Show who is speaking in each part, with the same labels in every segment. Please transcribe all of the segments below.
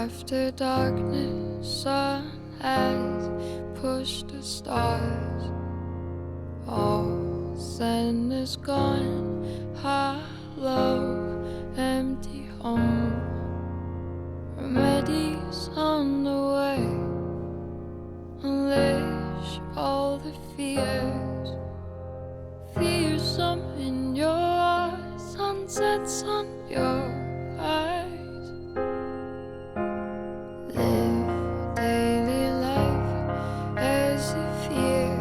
Speaker 1: After darkness, sun has pushed the stars. All sun is gone, hollow, empty home. Remedies on the way, unleash all the fears. Fearsome in your eyes, sunsets on your eyes. Live daily life as if here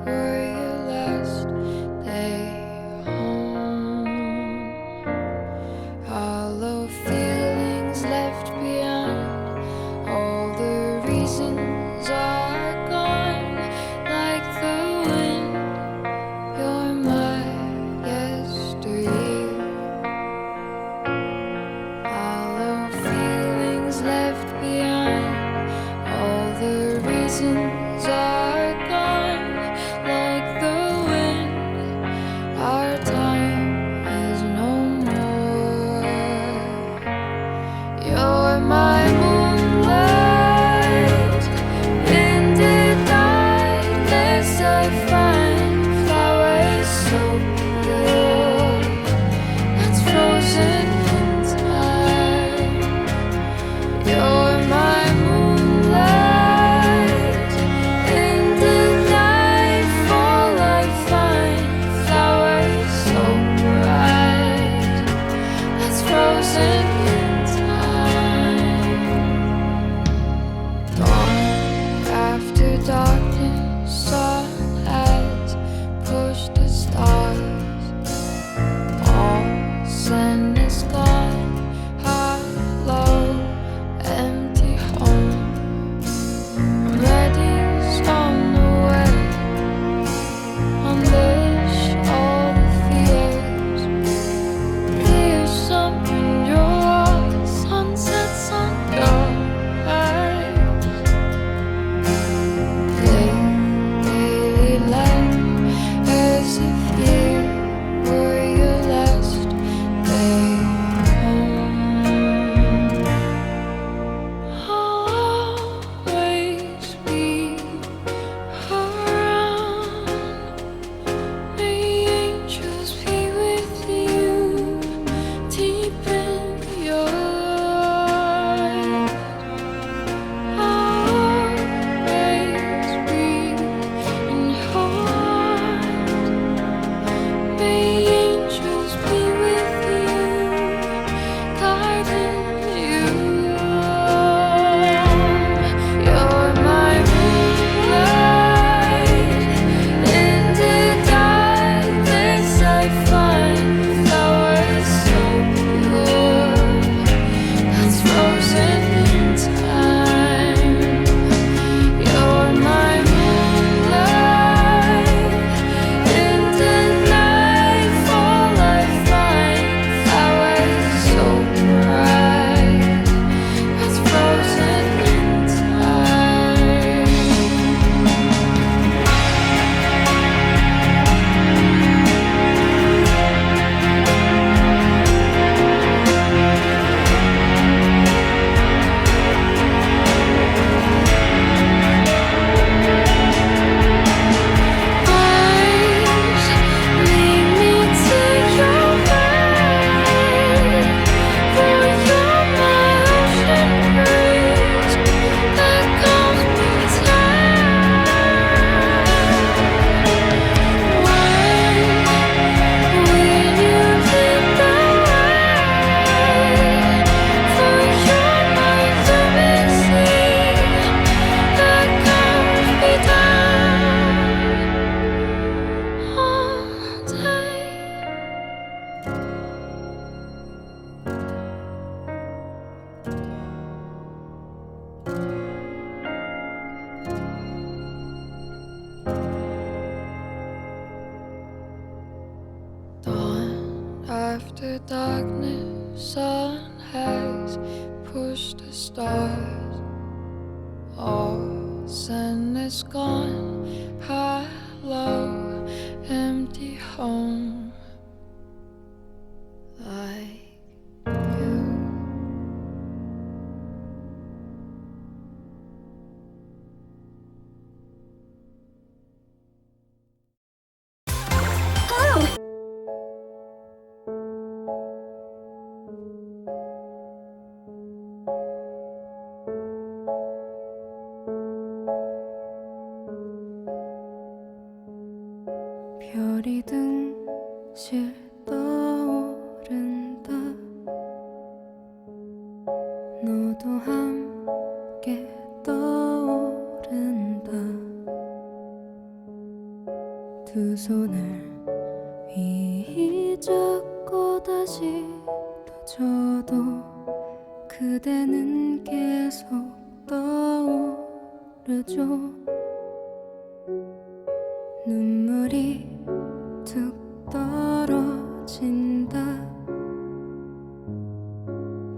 Speaker 1: were your last day home. Hollow feelings left behind, all the reasons are gone. Like the wind, you're my yesteryear. Hollow feelings left behind, all the reasons are gone. Like the wind, our time is no more. You're my moonlight, in the darkness I find flowers so pure, that's frozen in time. You're my moonlight, in the nightfall I find flowers so bright, that's frozen in time. Dawn after darkness, sun has pushed the stars. All sun is gone, hollow, empty home. Remedies on the way, unleash all the fears. Fearsome in your eyes, sunsets on your eyes. Live daily life as if here were your last day home. I'll always be around. May angels be with you deep in your eyes. I'll always be in your arms. May angels be with you, guiding you. You're my moonlight, in the darkness I find flowers so pure, that's frozen in time. You're my moonlight, in the nightfall I find flowers so bright, that's frozen in time. Eyes lead me to your mind, for you're my ocean breeze that calms me down. When you lead the way, for you're my lunacy that calms me down all day. Dawn after darkness, sun has pushed the stars. All sun is gone, hollow, empty home. Like you. 너도 함께 떠오른다. 두 손을 위히 잡고 다시 떠져도 그대는 계속 떠오르죠. 눈물이 툭 떨어진다.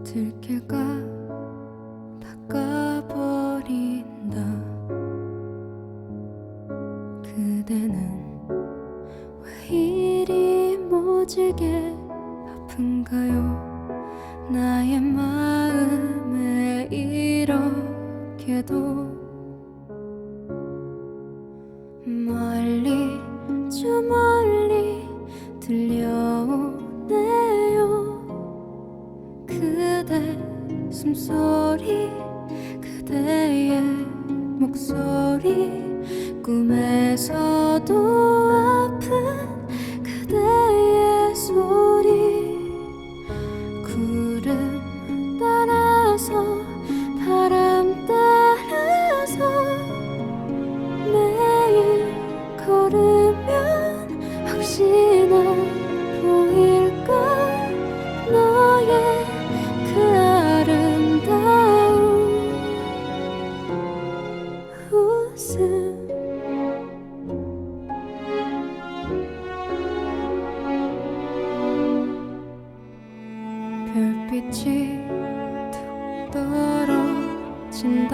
Speaker 1: 들킬까 닦아버린다. 그대는 왜 이리 모질게 아픈가요? 나의 마음에 이렇게도 멀리 저 멀리 들려오네요. 그대 숨소리 그대의 목소리 꿈에서도 아픈 그대의 소리 구름 따라서 바람 따라서 매일 걸으면 혹시나 보일까 너의 그 아름다운 웃음. 별빛이 툭 떨어진다.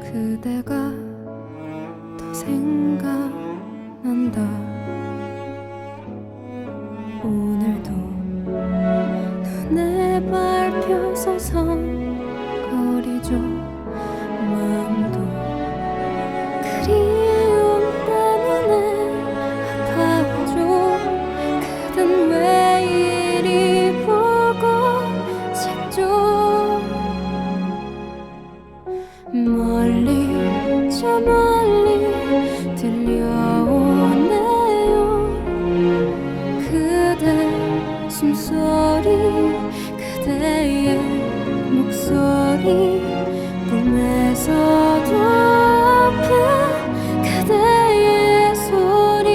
Speaker 1: 그대가 더 생각난다. 오늘도 눈에 밟혀서 성거리죠. 마음도 그리움 때문에 아파하죠. 그댄 왜 이리 보고 싶죠. 멀리 저 멀리 들려오네요. 그대 숨소리 그대의 목소리 꿈에서도 아픈 그대의 소리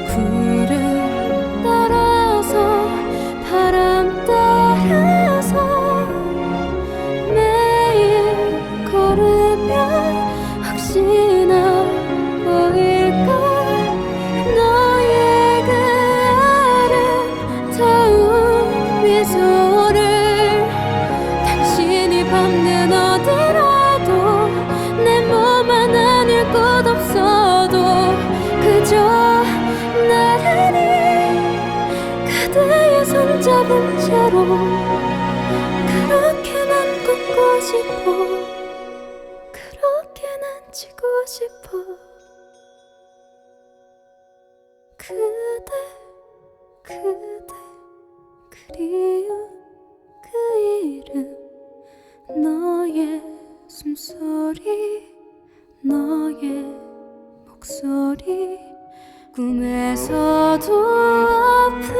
Speaker 1: 구름 따라서 바람 따라서 매일 걸으면 혹시나 보일까 너의 그 아름다운 미소를 당신이 밟는 어디라도 내 몸 하나는 곳 없어도 그저 나란히 그대의 손잡은 채로 그렇게 난 걷고 싶어. 그렇게 난 지고 싶어. 그대 그대 그리운 그 이름 너의 숨소리 너의 목소리 꿈에서도 아픈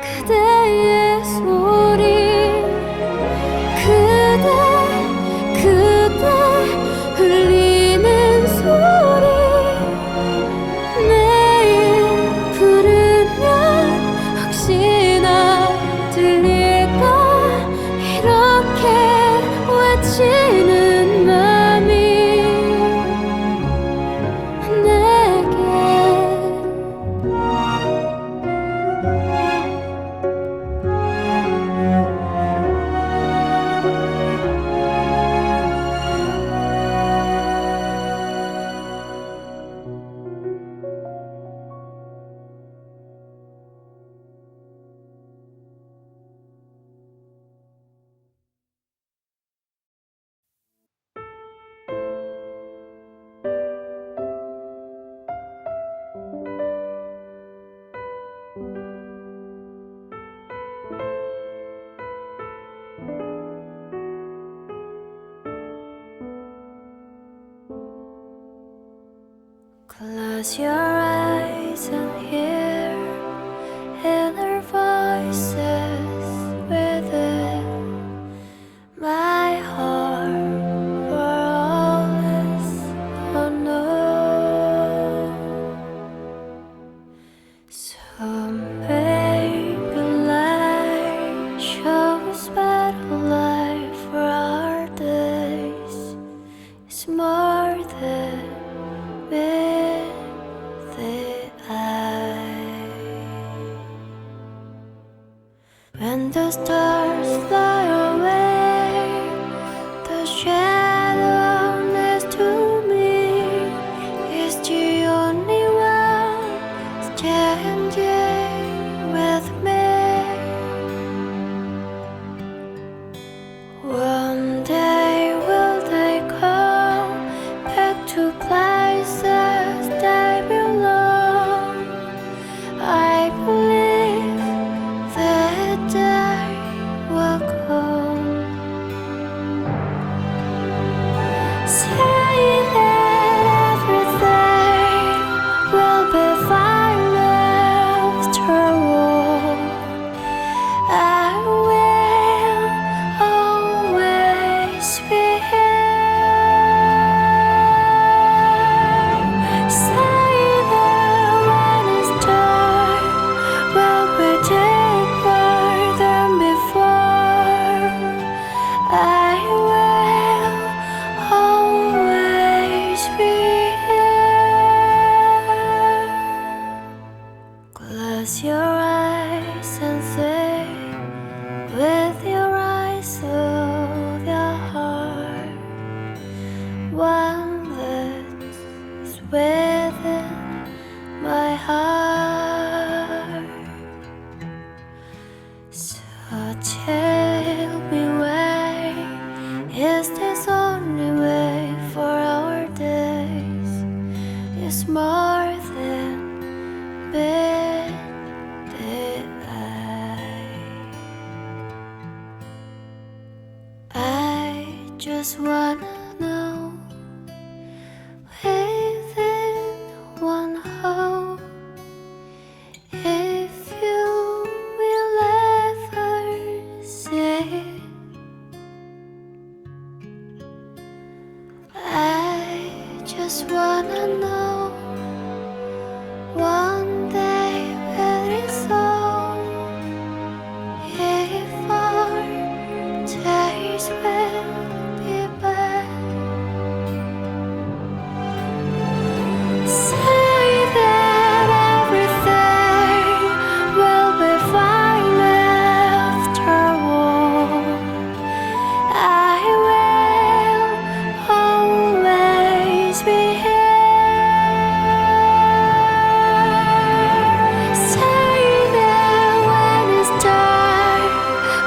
Speaker 1: 그대의 소리 그대 그대 흘리는 소리 매일 부르면 혹시나 들릴까 이렇게 외치는 맘이 내게 Close your eyes and hear inner voices When the stars fly away, the shadow next to me is the only one standing with me. One day will they come back to places they belong? I believe that day will come. Say that everything will be fine after all. I will always be here. Say that when it's time, we'll be deeper than before. I will always be here. Close your eyes and say with your eyes of your heart one that's within my heart. So tell me why is this only way for our days? It's more than meet the eye. I just wanna know within one hope if you will ever see. I just wanna know one day where it's all, if our days will be back. Say that everything will be fine after all. I will always be here. Say that when it's time,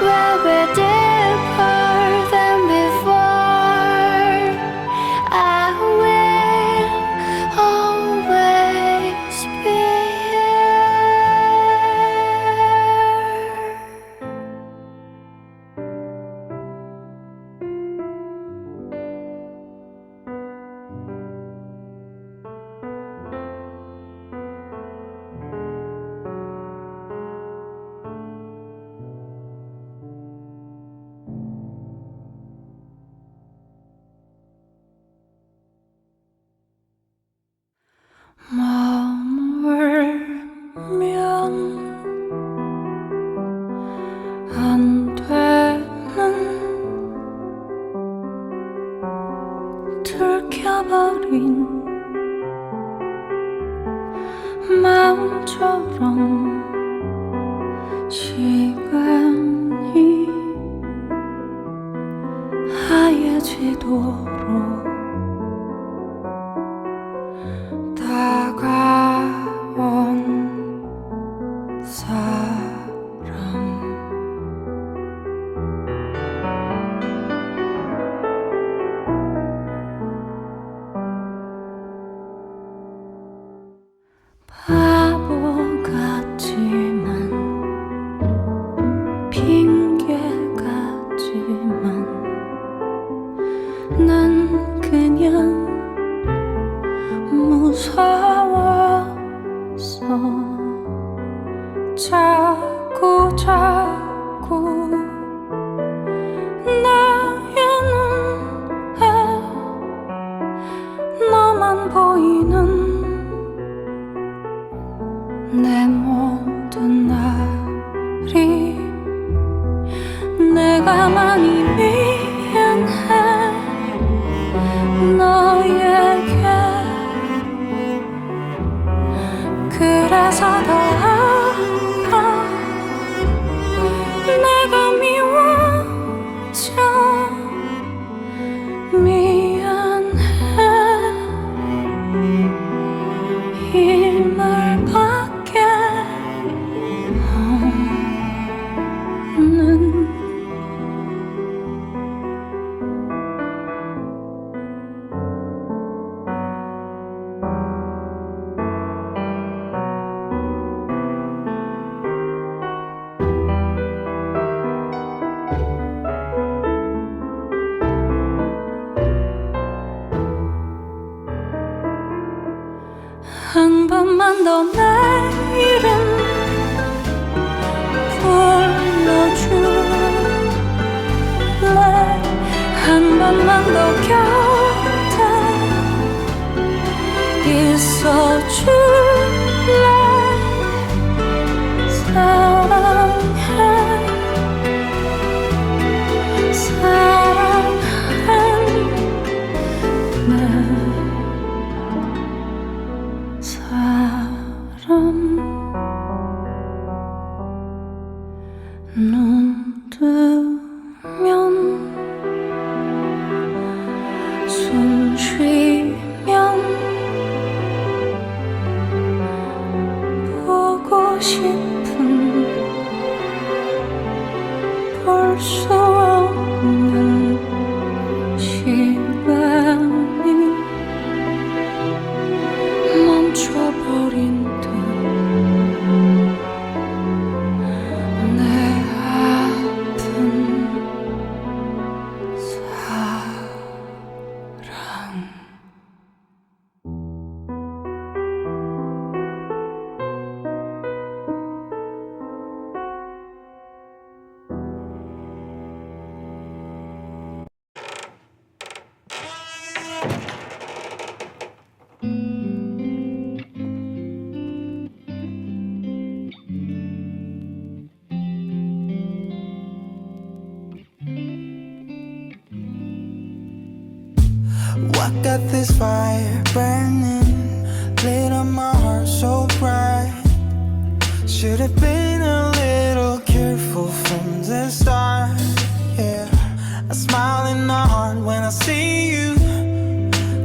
Speaker 1: we'll be deeper than before. I will always be here. 머물면 안 되는 들켜버린 마음처럼 시간이 하얘지도록 다가온 사람. 바보 같지만 핑계 같지만 난 그냥 무서웠어. 자꾸 나의 눈에 너만 보이는 내 모든 날이 내가 많이 미안해. 너에게 그래서 더 알아. 있어줄래 사랑해 사랑해 내 사람 눈 뜨면 숨 쉬면 보고 싶은 볼 수 없는 시간이 멈춰버린 듯 내 아픈 사랑
Speaker 2: I got this fire burning, lit on my heart so bright. Should've been a little careful from the start, yeah. A smile in my heart when I see you.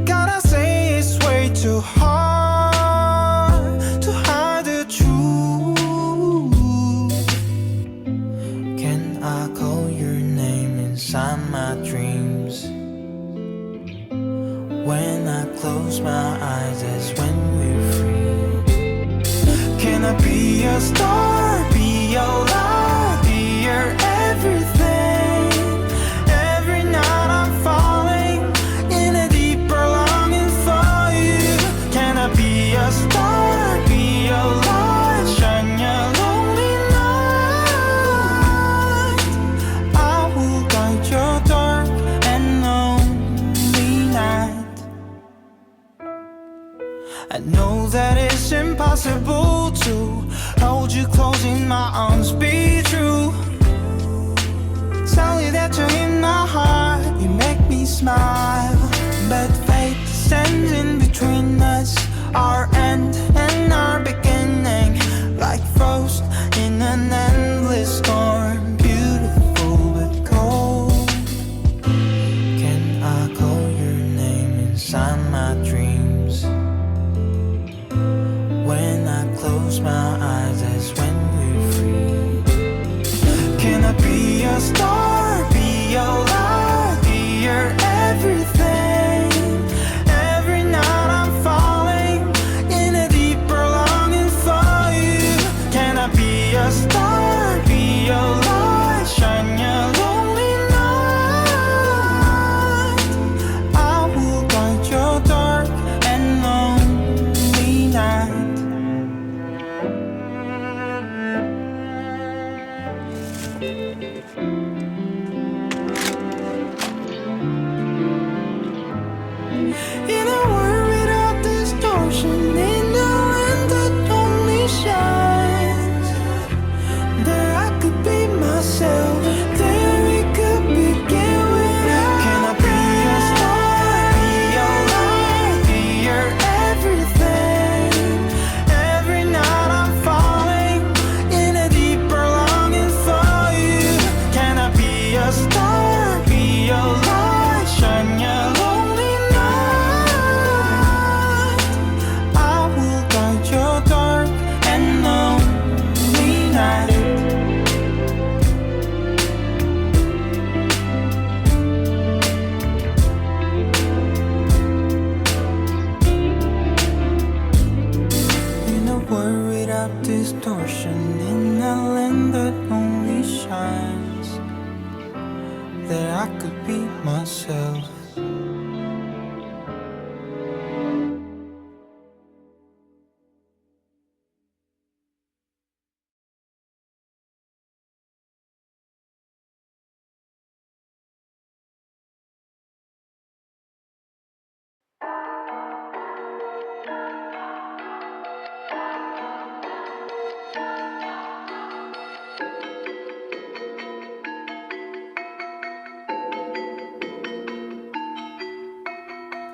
Speaker 2: Gotta say it's way too hard to hide the truth. Can I call your name inside my dreams? When I close my eyes, that's when we're free. Can I be your star, be your light, be your everything? Every night I'm falling in a deeper longing for you. Can I be your star, be your light, shine your lonely night? I will guide your dark and lonely night. I know that it's impossible to hold you close in my arms, be true. Tell you that you're in my heart, you make me smile. But fate stands in between us, our end and our beginning. Like frost in an endless storm, beautiful but cold. Can I call your name inside my dreams? When I close my eyes, that's when we're free. Can I be your star, be your light, be your everything? Every night I'm falling in a deeper longing for you. Can I be your star, be your light, shine your lonely night? I will guide your dark and lonely night. In a world without distortion, in a land that only shines, there I could be myself, there we could begin without. Can I be your star, be your light, be your everything? Every night I'm falling in a deeper longing for you. Can I be your star, be your light, shine your lonely night? I will guide your dark and lonely night. In a world without distortion, in a land that only shines, there I could be myself.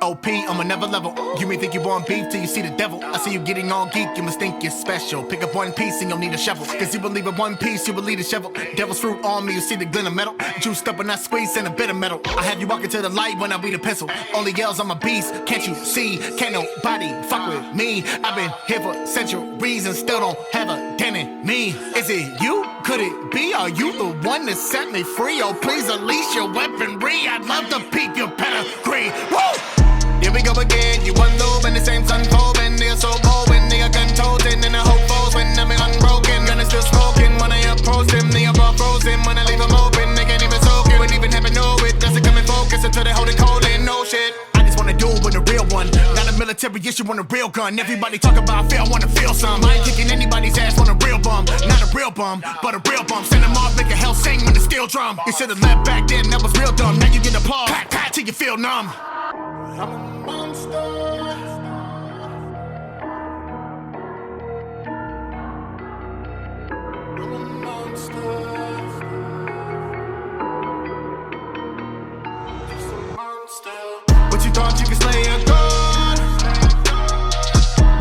Speaker 3: OP on another level. You may think you want beef till you see the devil. I see you getting all geek, you must think you're special. Pick up one piece and you'll need a shovel. Cause you believe in one piece, you will need a shovel. Devil's fruit on me, you see the glint of metal. Juiced up and I squeeze and a bit of metal. I have you walking to the light when I read a pencil. Only yells, I'm a beast, can't you see? Can't nobody fuck with me. I've been here for centuries and still don't have a dent in me. Is it you? Could it be? Are you the one that set me free? Oh, please unleash your weaponry. I'd love to peep your pedigree. Woo! Here we go again, you unload and the same sun folding. They're so bold when they are gun toting. And I hope foes when I'm unbroken. Gun is still smoking when I approach them. They are all frozen when I leave them open. They can't even soak it, wouldn't even have to know it. Doesn't come in focus until they hold it cold in. No shit, I just wanna do it with a real one. Not a military issue on a real gun. Everybody talk about fear, I wanna feel some. I ain't kicking anybody's ass on a real bum. Not a real bum, but a real bum. Send them off, make a hell sing with a steel drum. You should've left back then, that was real dumb. Now you get applause, pat, pat, till you feel numb. I'm a monster. I'm a monster. Just a monster. But you thought you could slay a god?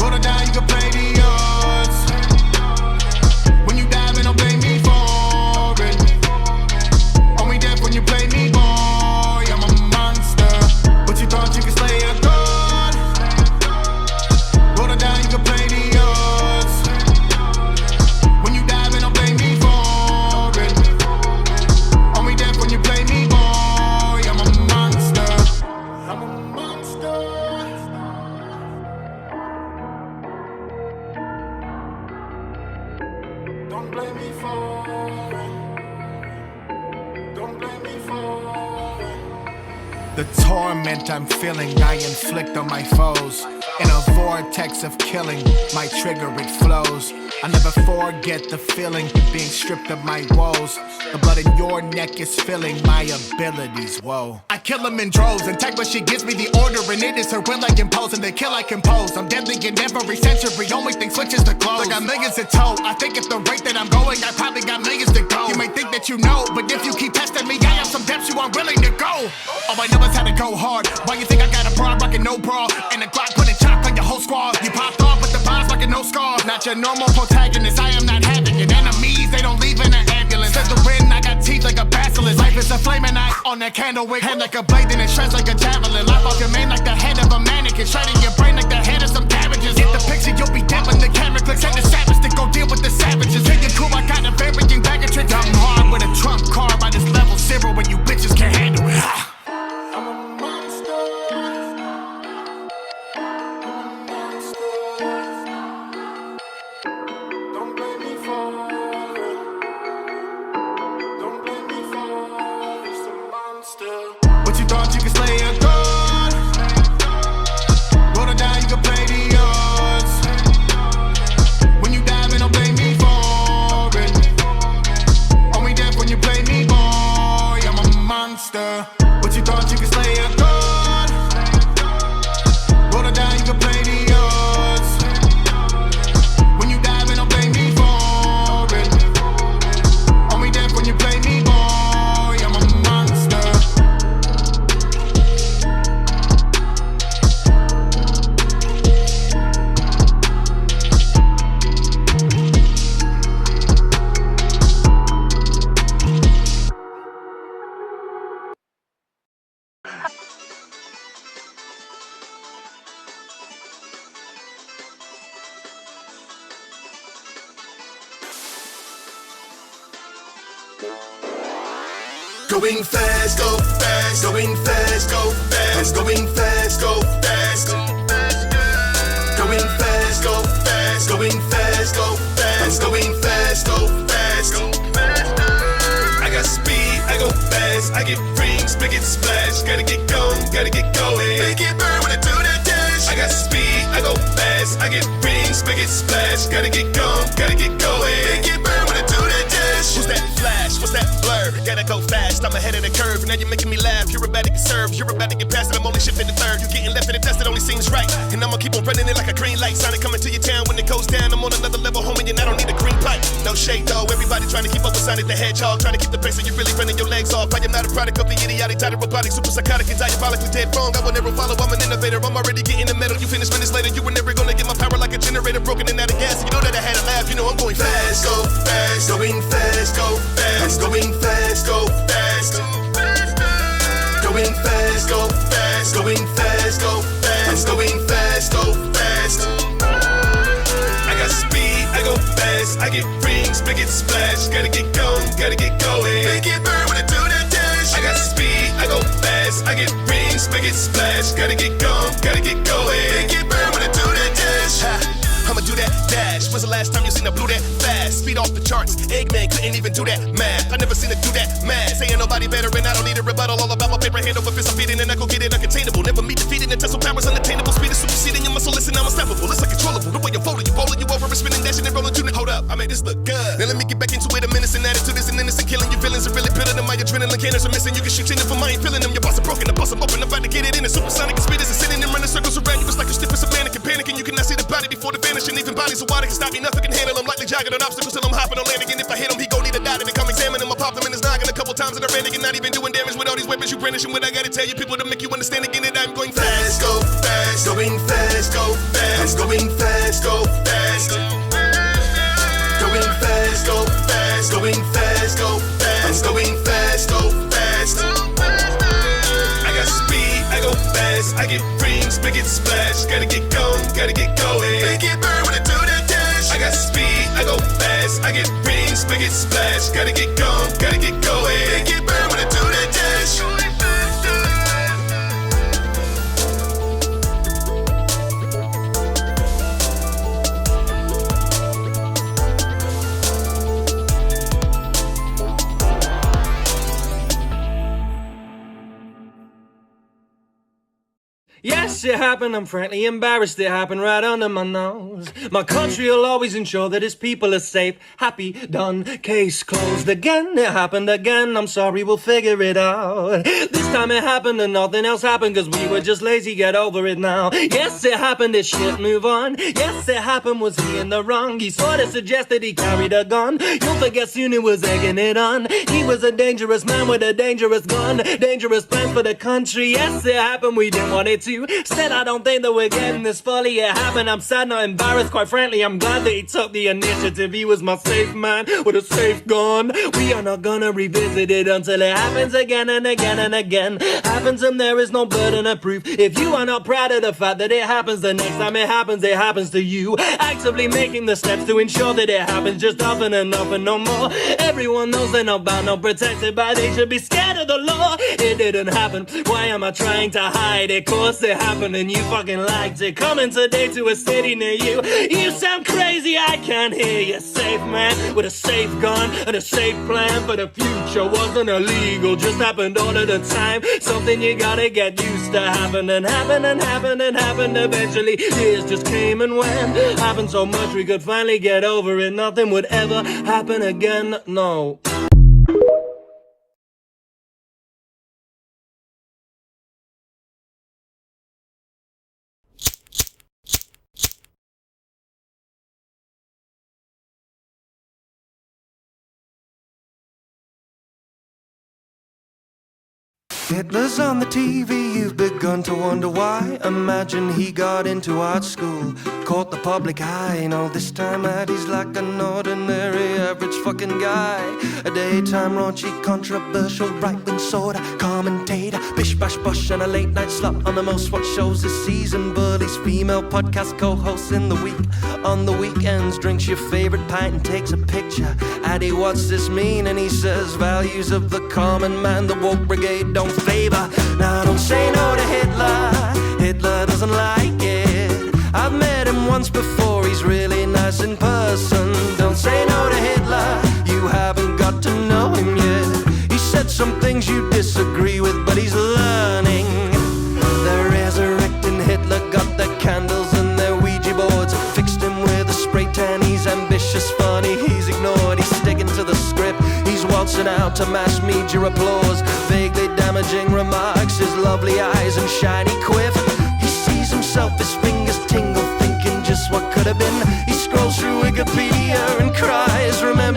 Speaker 3: Roll it down, you can play the odds. When you dive in, don't blame me for it. Only death when you play me, boy. I'm a monster. But you thought you could slay a god? Roll it down, you can play the odds. When you dive in, don't blame me for it. Only death when you play me, boy. I'm a monster. I'm a monster. Don't blame me for it. Don't blame me for it. The torment I'm feeling, I inflict on my foes. In a vortex of killing, my trigger it flows. I never forget the feeling, being stripped of my woes. The blood in your neck is filling my abilities, whoa. I kill them in droves, and take what she gives me the order, and it is her will I impose, and they kill I compose. I'm deadly in every century, only thing switches to clothes. I got millions to tow, I think at the rate that I'm going, I probably got millions to go. You may think that you know, but if you keep testing me, I have some depths you aren't willing to go. All I know is how to go hard. Why you think I got a broad, rockin' no bra, and the Glock putting chalk on your whole squad? You popped off with the vibes rockin' no scars. Not your normal protagonist, I am not having it. Enemies, they don't leave in an ambulance. Slithering, I got teeth like a basilisk. Life is a flaming eye on that candle wick. Hand like a blade, then it shreds like a javelin. Life off your mane like the head of a mannequin. Shredding your brain like the head of some cabbages. Get the picture, you'll be dead when the camera clicks. And the savage to go deal with the savages. Take your cool, I got a varying bag of tricks. I'm hard with a trump card by this level zero when you bitches can't handle it. I'm a monster. I'm a monster. Don't blame me for it. Don't blame me for it. It's a monster. But you thought you could slay a god? Roll it down, you can play the odds. When you dive in, don't blame me for it. Only death when you play me, boy. I'm a monster. But you thought you could slay a god? Roll it down, you can play the odds. When you dive in, don't blame me for it. Only death when you play me, boy. I'm a monster.
Speaker 4: Going fast, go fast, going fast, go fast, going fast, go fast. Going fast, go fast, going fast, go fast, going fast, go fast. I got speed, I go fast, I get rings, make it splash. Gotta get going, make it burn when I do that dash. I got speed, I go fast, I get rings, make it splash. Gotta get going, make it burn when I do that dash. What's that flash? What's that blur? Gotta go fast, I'm ahead of the curve. Now you're making me laugh, you're about to get served. You're about to get past it, I'm only shifting to third. You getting left in the test, it only seems right. And I'ma keep on running it like a green light. Sonic coming to your town when it goes down. I'm on another level, homie, and I don't need a green pipe. No no shade though. Everybody trying to keep up with Sonic the Hedgehog, trying to keep the pace and you're really running your legs off. I am not a product of the idiotic, tired robotic, super psychotic, and diabolically dead wrong. I will never follow, I'm an innovator. I'm already getting the metal. You finish minutes later, you were never gonna get my power like a generator broken and out of gas. You know that I had a laugh, you know I'm going fast, go fast, going fast, go fast, going fast, go fast. Going fast, go fast, going fast, go fast, going fast, go fast. I got speed, I go fast, I get rings, big it splash. Gotta get going, gotta get going. Make it burn when I do that dash. I got speed, I go fast, I get rings, big it splash. Gotta get going, gotta get going. Make it burn when I do that dash. I'ma do that dash. When's the last time you seen a blue that fast? Speed off the charts. Eggman couldn't even do that math. I never seen it do that math. Saying nobody better and I don't need a rebuttal. All about my paper hand over fist. I'm feeding and I go get it uncontainable. Never meet defeated and tussle powers unattainable. Speed is superseding your muscle. Listen, I'm unstoppable. It's uncontrollable. The way you're folding, you rolling, you over and spinning, dashing and rolling. Hold up, I made this look good. Now let me get back into it. A menacing attitude is an innocent killing. Your feelings are really pilling them. My adrenaline cannons are missing. You can shoot in it for I ain't feeling them. Your boss are broken. The boss I'm open. I'm about to get it in. A supersonic speed is sitting and running circles around you. It's like you're stiff as a mannequin, panicking. You cannot see the body before the vanishing. Even bodies are water can stop me. Nothing can handle him. Lightly jogging on obstacles till I'm hopping on landing. And if I hit him, he gon' need a dive. And come examine him. I pop him in his noggin a couple times and I ran again. Not even doing damage with all these weapons you brandishing. What I gotta tell you people to make you understand again that I'm going fast, go fast, going fast, go fast, going fast, go fast. Going fast, go fast, going fast, go fast, going fast, go fast. I got speed, I go fast, I get rings, big it splash. Gotta get going, gotta get going. Make it burn when I do that dash. I got speed, I go fast, I get rings, big it splash. Gotta get going, gotta get going. Make it burn when I do that dash.
Speaker 5: Yes, it happened, I'm frankly embarrassed it happened right under my nose. My country will always ensure that its people are safe, happy, done, case closed. Again, it happened again, I'm sorry, we'll figure it out. This time it happened and nothing else happened, cause we were just lazy, get over it now. Yes, it happened, it shit, move on. Yes, it happened, was he in the wrong? He sorta suggested he carried a gun. You'll forget soon he was egging it on. He was a dangerous man with a dangerous gun, dangerous plans for the country. Yes, it happened, we didn't want it to. Still, I don't think that we're getting this fully. It happened, I'm sad, not embarrassed. Quite frankly, I'm glad that he took the initiative. He was my safe man with a safe gun. We are not gonna revisit it until it happens again and again and again. Happens and there is no burden of proof. If you are not proud of the fact that it happens, the next time it happens to you. Actively making the steps to ensure that it happens just often enough and no more. Everyone knows they're not bound, not protected by, they should be scared of the law. It didn't happen, why am I trying to hide it? Course it happened and you fucking liked it. Coming today to a city near you. You sound crazy, I can't hear you. Safe man with a safe gun and a safe plan for the future. Wasn't illegal, just happened all of the time. Something you gotta get used to. Happened and happened and happened and happened eventually. Years just came and went. Happened so much we could finally get over it. Nothing would ever happen again, no.
Speaker 2: Hitler's on the TV, you've begun to wonder why. Imagine he got into art school, caught the public eye. All this time out he's like an ordinary average fucking guy. A daytime raunchy, controversial, right-wing sorta commentator. Bish bash bosh and a late night slut on the most watched shows this season. Bullies female podcast co-hosts in the week. On the weekends drinks your favorite pint and takes a picture. Addy, what's this mean? And he says values of the common man the woke brigade don't favor. Now don't say no to Hitler, Hitler doesn't like it. I've met him once before, he's really nice in person. Don't say no to Hitler, you haven't got to know him yet. He said some things you disagree with, but he's learning. They're resurrecting Hitler, got their candles and their Ouija boards. Fixed him with a spray tan, he's ambitious, funny, he's ignored, he's sticking to the script. He's waltzing out to mass media applause, vaguely damaging remarks, his lovely eyes and shiny quiff. He sees himself, his fingers tingle, thinking just what could have been. He scrolls through Wikipedia and cries, remember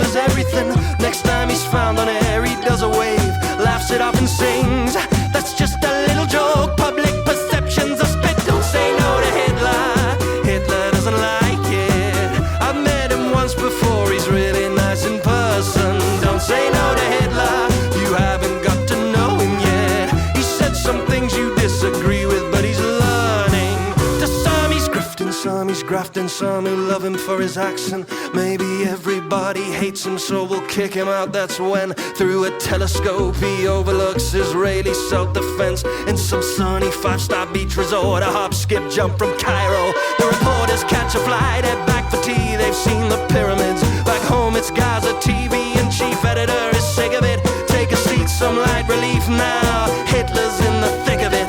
Speaker 5: some who love him for his accent. Maybe everybody hates him, so we'll kick him out. That's when, through a telescope, he overlooks Israeli self-defense in some sunny five-star beach resort. A hop, skip, jump from Cairo. The reporters catch a flight, head back for tea. They've seen the pyramids. Back home, it's Gaza. TV and chief editor is sick of it. Take a seat, some light relief now. Hitler's in the thick of it.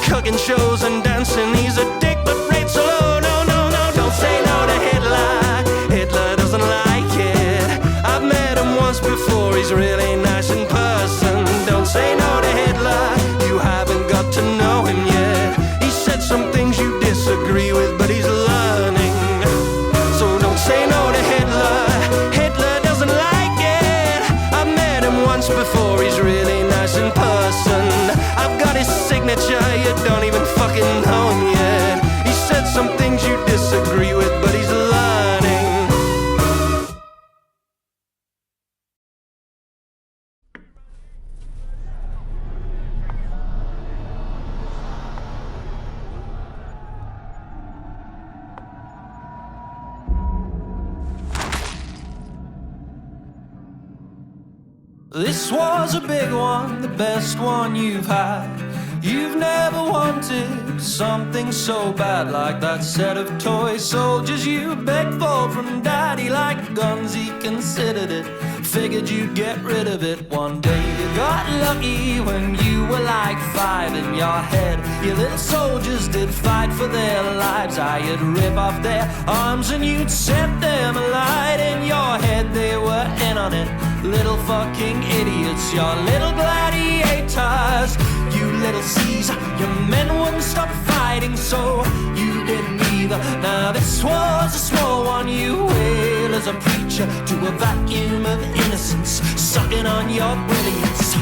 Speaker 5: Cooking shows and dancing. He's a dick, but rates are low. No, no, no, don't say no to Hitler. Hitler doesn't like it. I've met him once before. He's really nice in person. Don't say no to Hitler. You haven't got to know him yet. He said some things you disagree with, but he's learning. So don't say no to Hitler. Hitler doesn't like it. I've met him once before. He's really nice in person. I've got his signature. You don't even fucking know him yet. He said some things you disagree with, but he's learning.
Speaker 2: This was a big one, the best one you've had. You've never wanted something so bad like that set of toy soldiers you begged for from daddy. Like guns, he considered it. Figured you'd get rid of it one day. You got lucky when you were like 5 in your head. Your little soldiers did fight for their lives. You'd rip off their arms and you'd set them alight. In your head they were in on it. Little fucking idiots, your little gladiators. You little Caesar, your men wouldn't stop fighting, so you didn't either. Now this was a small one, you wail as a preacher to a vacuum of innocence, sucking on your brilliance.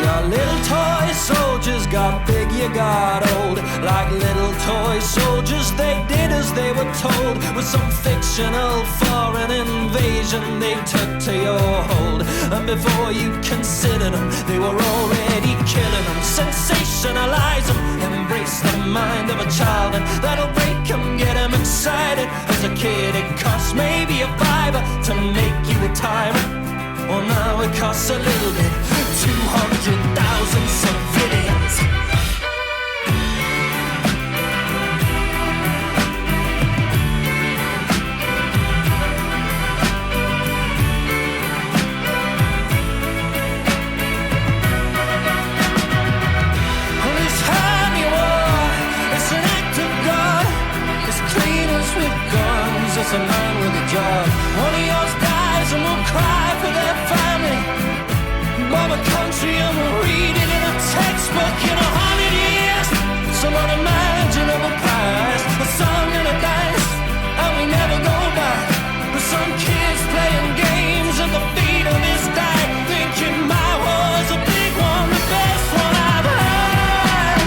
Speaker 2: Your little toy soldiers got big, you got old. Like little toy soldiers, they did as they were told. With some fictional foreign invasion they took to your hold. And before you considered them, they were already killing them. Sensationalize them, embrace the mind of a child, and that'll break them, get them excited. As a kid it costs maybe a $5 to make you a tyrant. Well, now it costs a little bit, 200,000 civilians. Well, this army war, it's an act of God. It's cleaners with guns, it's a man with a job. One of yours dies and will cry for their family. Bomb a country and we'll read it in a textbook in 100 years. Some unimaginable past, a song and a dance, and we never go back. But some kids playing games at the feet of this dad, thinking my was a big one, the best one I've had.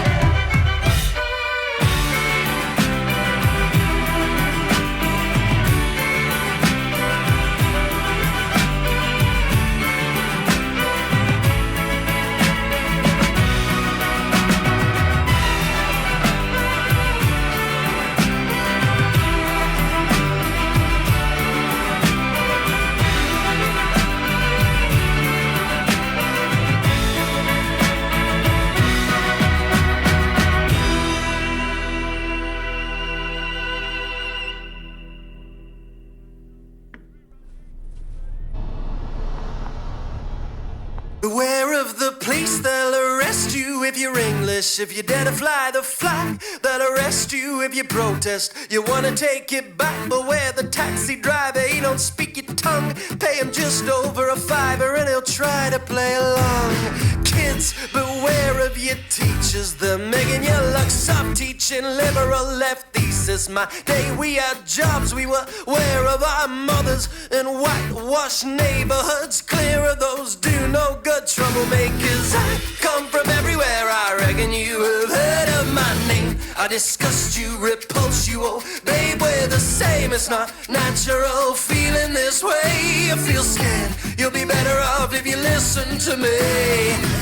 Speaker 2: Beware of the police, they'll arrest you if you're English. If you dare to fly the flag, they'll arrest you if you protest. You wanna take it back, beware the taxi driver, he don't speak your tongue. Pay him just over a $5 and he'll try to play along. Kids, beware of your teachers, they're making your luck soft, teaching liberal left thesis. My day we had jobs, we were aware of our mothers in whitewashed neighborhoods, clear of those do no good troublemakers. I come from everywhere, I reckon you have heard of my name.
Speaker 6: I disgust you, repulse you, oh babe, we're the same. It's not natural feeling this way. You feel scared, you'll be better off if you listen to me.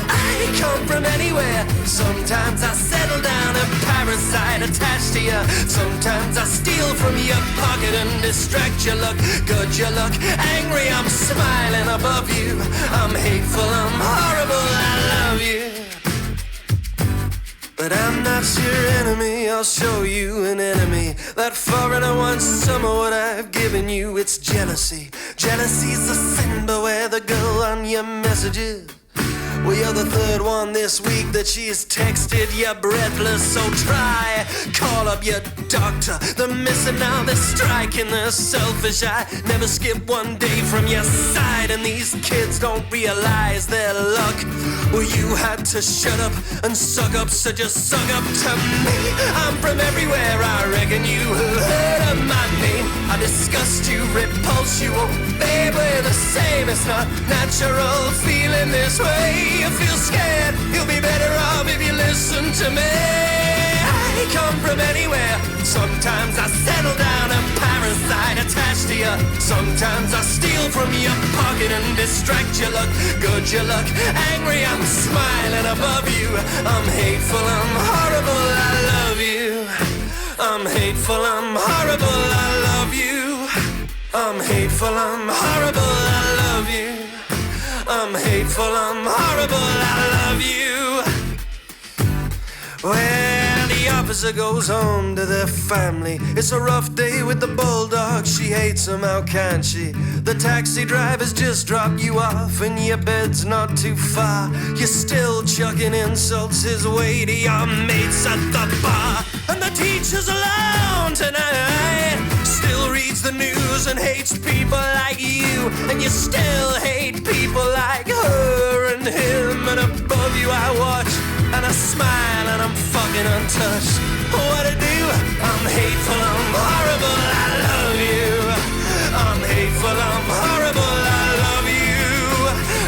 Speaker 6: I come from anywhere. Sometimes I settle down, a parasite attached to you. Sometimes I steal from your pocket and distract you. Look good, you look angry, I'm smiling above you. I'm hateful, I'm horrible, I love you. But I'm not your enemy, I'll show you an enemy. That foreigner wants some of what I've given you. It's jealousy. Jealousy's a sin, beware the girl on your messages. Well, you're the third one this week that she's texted. You're breathless, so try. Call up your doctor. They're missing now, they're striking, they're selfish. I never skip one day from your side, and these kids don't realize their luck. Well, you had to shut up and suck up, so just suck up to me. I'm from everywhere, I reckon you heard of my name. I disgust you, repulse you, oh babe, we're the same. It's not natural feeling this way. You feel scared, you'll be better off if you listen to me. I come from anywhere. Sometimes I settle down, a parasite attached to you. Sometimes I steal from your pocket and distract you. Look good, you look angry, I'm smiling above you. I'm hateful, I'm horrible, I love you. I'm hateful, I'm horrible, I love you. I'm hateful, I'm horrible, I love you. I'm hateful, I'm horrible, I love you. Well, the officer goes home to their family. It's a rough day with the bulldog. She hates him, how can she? The taxi driver's just dropped you off, and your bed's not too far. You're still chucking insults his way to your mates at the bar. And the teacher's alone tonight, still reads the news and hates people like you. And you still hate people like her and him. And above you I watch and I smile and I'm fucking untouched. What to do? I'm hateful, I'm horrible, I love you. I'm hateful, I'm horrible, I love you.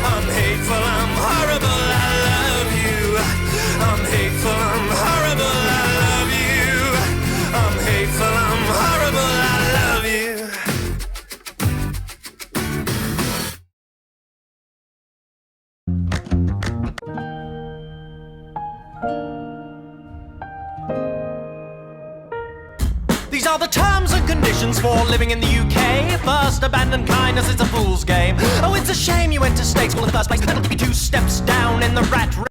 Speaker 6: I'm hateful, I'm horrible, I love you. I'm hateful, I'm horrible, I love you. I'm hateful, I'm horrible, I love you. These are the terms and conditions for living in the UK. First, abandon kindness, it's a fool's game. Oh, it's a shame you went to state school in the first place. That'll be 2 steps down in the rat race.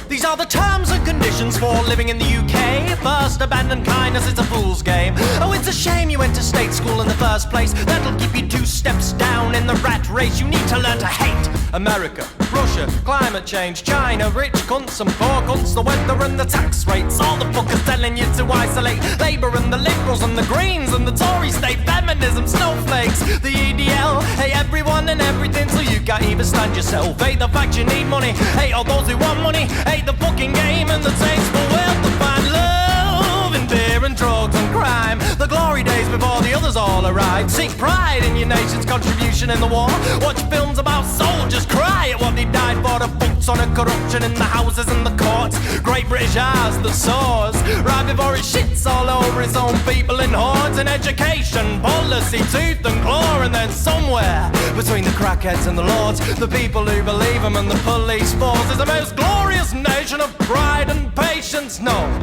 Speaker 6: These are the terms and conditions for living in the UK. First, abandon kindness, it's a fool's game. Oh, it's a shame you went to state school in the first place. That'll keep you 2 steps down in the rat race. You need to learn to hate America, Russia, climate change, China, rich cunts and poor cunts, the weather and the tax rates. All the fuckers telling you to isolate Labour and the Liberals and the Greens and the Tory state, feminism, snowflakes, the EDL. Hey, everyone and everything, so you can't even stand yourself. Hate the fact you need money, hate all those who want money, hate the fucking game and the taste for wealth, to find love in beer and drugs and crime. The glory days before the others all arrived. Seek pride in your nation's contribution in the war. Watch films about soldiers, cry at what they died for. The books on the corruption in the houses and the courts. Great British eyes that soars right before it shits all over his own people in hordes. In education, policy, tooth and claw. And then somewhere between the crackheads and the lords, the people who believe them and the police force is the most glorious nation of pride and patience. No,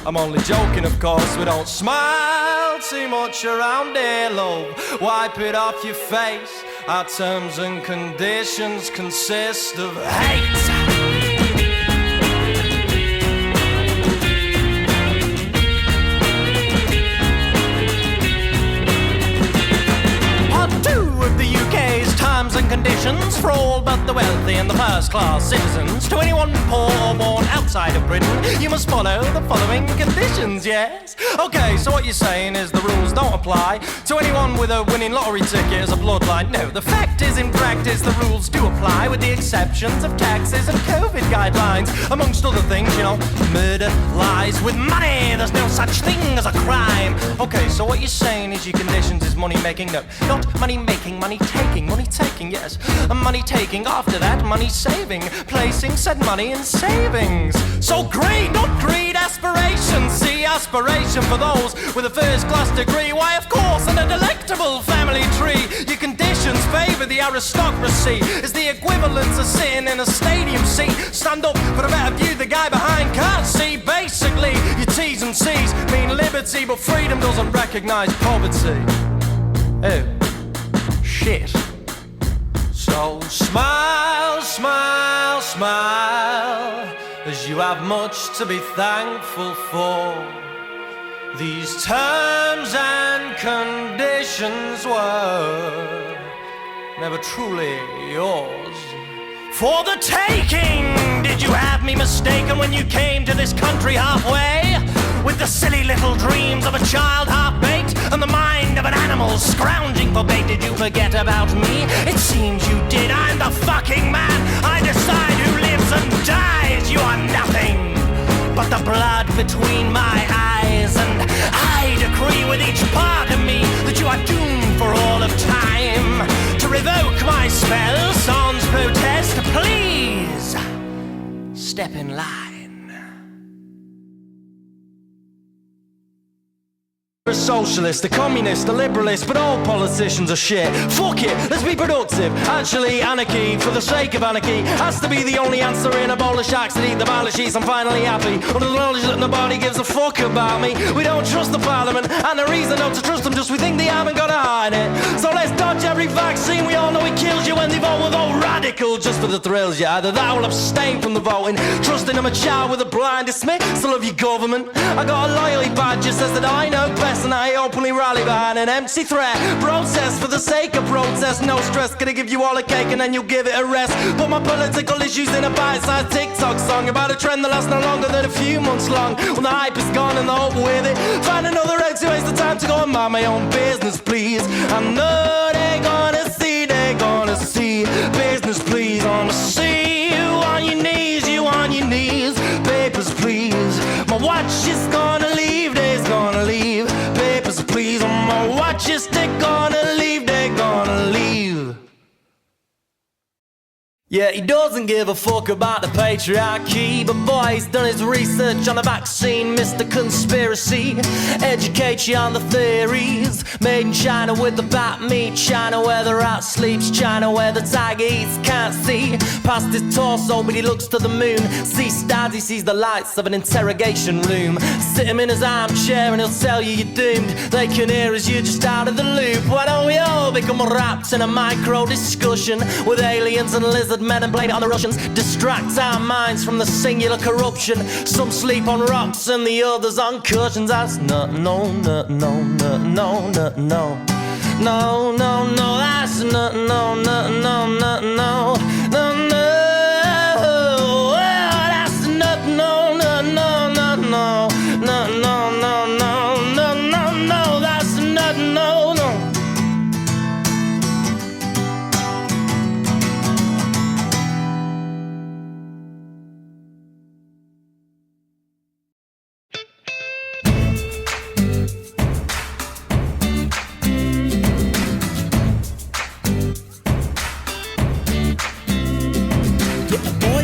Speaker 6: I'm only joking, of course. We don't smile too much around here, love. Wipe it off your face. Our terms and conditions consist of hate. The UK's terms and conditions for all but the wealthy and the first-class citizens. To anyone poor or born outside of Britain, you must follow the following conditions, yes? Okay, so what you're saying is the rules don't apply to anyone with a winning lottery ticket as a bloodline. No, the fact is, in practice, the rules do apply, with the exceptions of taxes and COVID guidelines. Amongst other things, you know, murder, lies with money. There's no such thing as a crime. Okay, so what you're saying is your conditions is money-making. No, not money-making, money-taking, yes. Money-taking, after that, money-saving. Placing said money in savings. So greed, not greed, aspiration, see aspiration for those with a first class degree. Why, of course, in a delectable family tree, your conditions favour the aristocracy. Is the equivalent of sitting in a stadium seat. Stand up for a better view the guy behind can't see. Basically, your T's and C's mean liberty, but freedom doesn't recognise poverty. Oh, shit. So smile, smile, smile, as you have much to be thankful for. These terms and conditions were never truly yours. For the taking, did you have me mistaken when you came to this country halfway? With the silly little dreams of a child half-baked and the mind of an animal scrounging for bait. Did you forget about me? It seems you did. I'm the fucking man. I decide who lives and dies. You are nothing but the blood between my eyes, and I decree with each part of me that you are doomed for all of time to revoke my spell. Sans protest, please step in line. A socialist, a communist, a liberalist, but all politicians are shit. Fuck it, let's be productive. Actually, anarchy, for the sake of anarchy, has to be the only answer. In abolish acts and eat the balance sheets. I'm finally happy under the knowledge that nobody gives a fuck about me. We don't trust the parliament, and the reason not to trust them, just we think they haven't got to hide it. So let's dodge every vaccine. We all know it kills you when they vote with all radical just for the thrills. Yeah, either that or abstain from the voting. Trusting I'm a child with a blind dismissal of your government. I got a loyalty badge that says that I know best, and I openly rally behind an empty threat. Protest for the sake of protest, no stress. Gonna give you all a cake and then you'll give it a rest. Put my political issues in a bite-sized TikTok song about a trend that lasts no longer than a few months long. When the hype is gone and the hope with it, find another egg to waste the time to go and mind my own business, please. I know they're gonna see, they're gonna see. Business, please, I'ma see you on your knees, you on your knees. Papers, please. My watch is gonna leave, they's gonna leave. Papers, please, on my watches, they're gonna leave, they're gonna leave. Yeah, he doesn't give a fuck about the patriarchy, but boy, he's done his research on the vaccine, Mr. Conspiracy. Educate you on the theories. Made in China with the bat meat, China where the rat sleeps, China where the tiger eats, can't see past his torso, but he looks to the moon. See stars, he sees the lights of an interrogation room. Sit him in his armchair and he'll tell you you're doomed. They can hear as you're just out of the loop. Why don't we all become wrapped in a micro discussion with aliens and lizard men and blame it on the Russians? Distract our minds from the singular corruption. Some sleep on rocks and the others on cushions. That's no, no, no, no, no, no, no, no. No, no, no, that's no, no, no, no, no, no, no, no. That's no, no, no, no, no, no, no, no, no, no, no, no, no. That's no, no, no.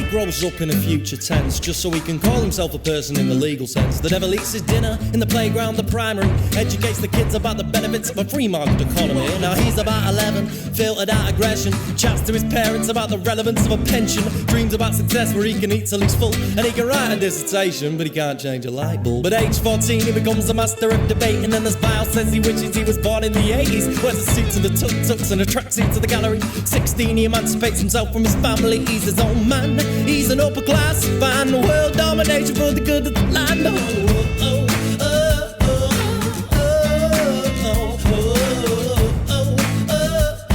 Speaker 6: Grows up in a future tense just so he can call himself a person in the legal sense. The devil eats his dinner in the playground, the primary. Educates the kids about the benefits of a free market economy. Now he's about 11, filtered out aggression. Chats to his parents about the relevance of a pension. Dreams about success where he can eat till he's full. And he can write a dissertation, but he can't change a light bulb. At age 14 he becomes a master of debate. And then as Biles says he wishes he was born in the 80s. Wears a suit to the tuk-tuks and a tracksuit to the gallery. 16 he emancipates himself from his family. He's his own man. He's an upper class fan, world domination for the good of the land. Oh, oh, oh, oh, oh, oh, oh, oh, oh,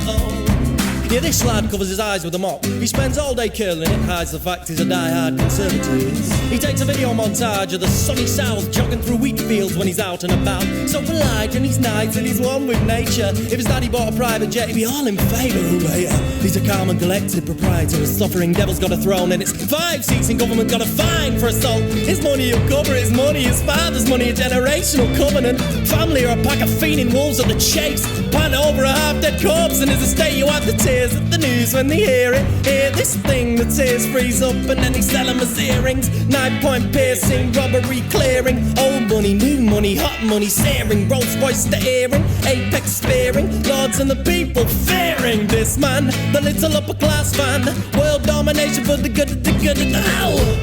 Speaker 6: oh. Yeah, this lad covers his eyes with a mop. He spends all day curling it, hides the fact he's a die-hard conservative. He takes a video montage of the sunny south, jogging through wheat fields when he's out and about. So polite and he's nice and he's one with nature. If his daddy bought a private jet, he'd be all in favour, hooray. He's a calm and collected proprietor. A suffering devil's got a throne and it's 5 seats in government, got a fine for assault. His money will cover his money, his father's money, a generational covenant. Family are a pack of fiending wolves at the chase. Pan over a half-dead corpse and his estate you have the tears.
Speaker 7: the news when they hear it. Hear this thing, the tears freeze up and then they sell them as earrings. 9-point piercing, robbery clearing. Old money, new money, hot money searing. Rolls Royce the earring, apex spearing. Lords and the people fearing this man, the little upper class fan. World domination for the good of the good of the oh.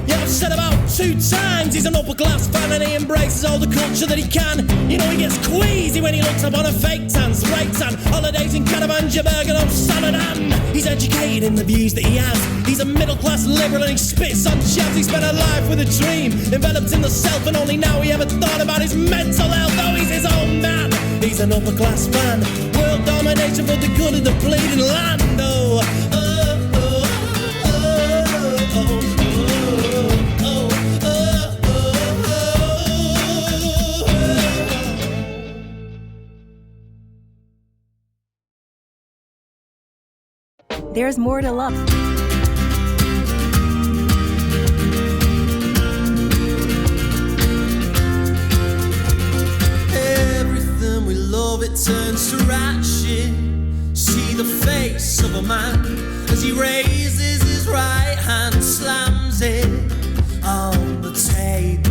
Speaker 7: Yeah, I've said about 2 times he's an upper class fan and he embraces all the culture that he can. You know he gets queasy when he looks up on a fake tan, spray tan, holidays in caravan, Jabergan on salad and he's educated in the views that he has. He's a middle class liberal and he spits on jabs. He spent a life with a dream, enveloped in the self, and only now he ever thought about his mental health. Oh, he's his own man, he's an upper class fan. World domination for the good of the bleeding land. Oh,
Speaker 8: There's more to love.
Speaker 7: Everything we love, it turns to rat shit. See the face of a man as he raises his right hand, slams it on the table.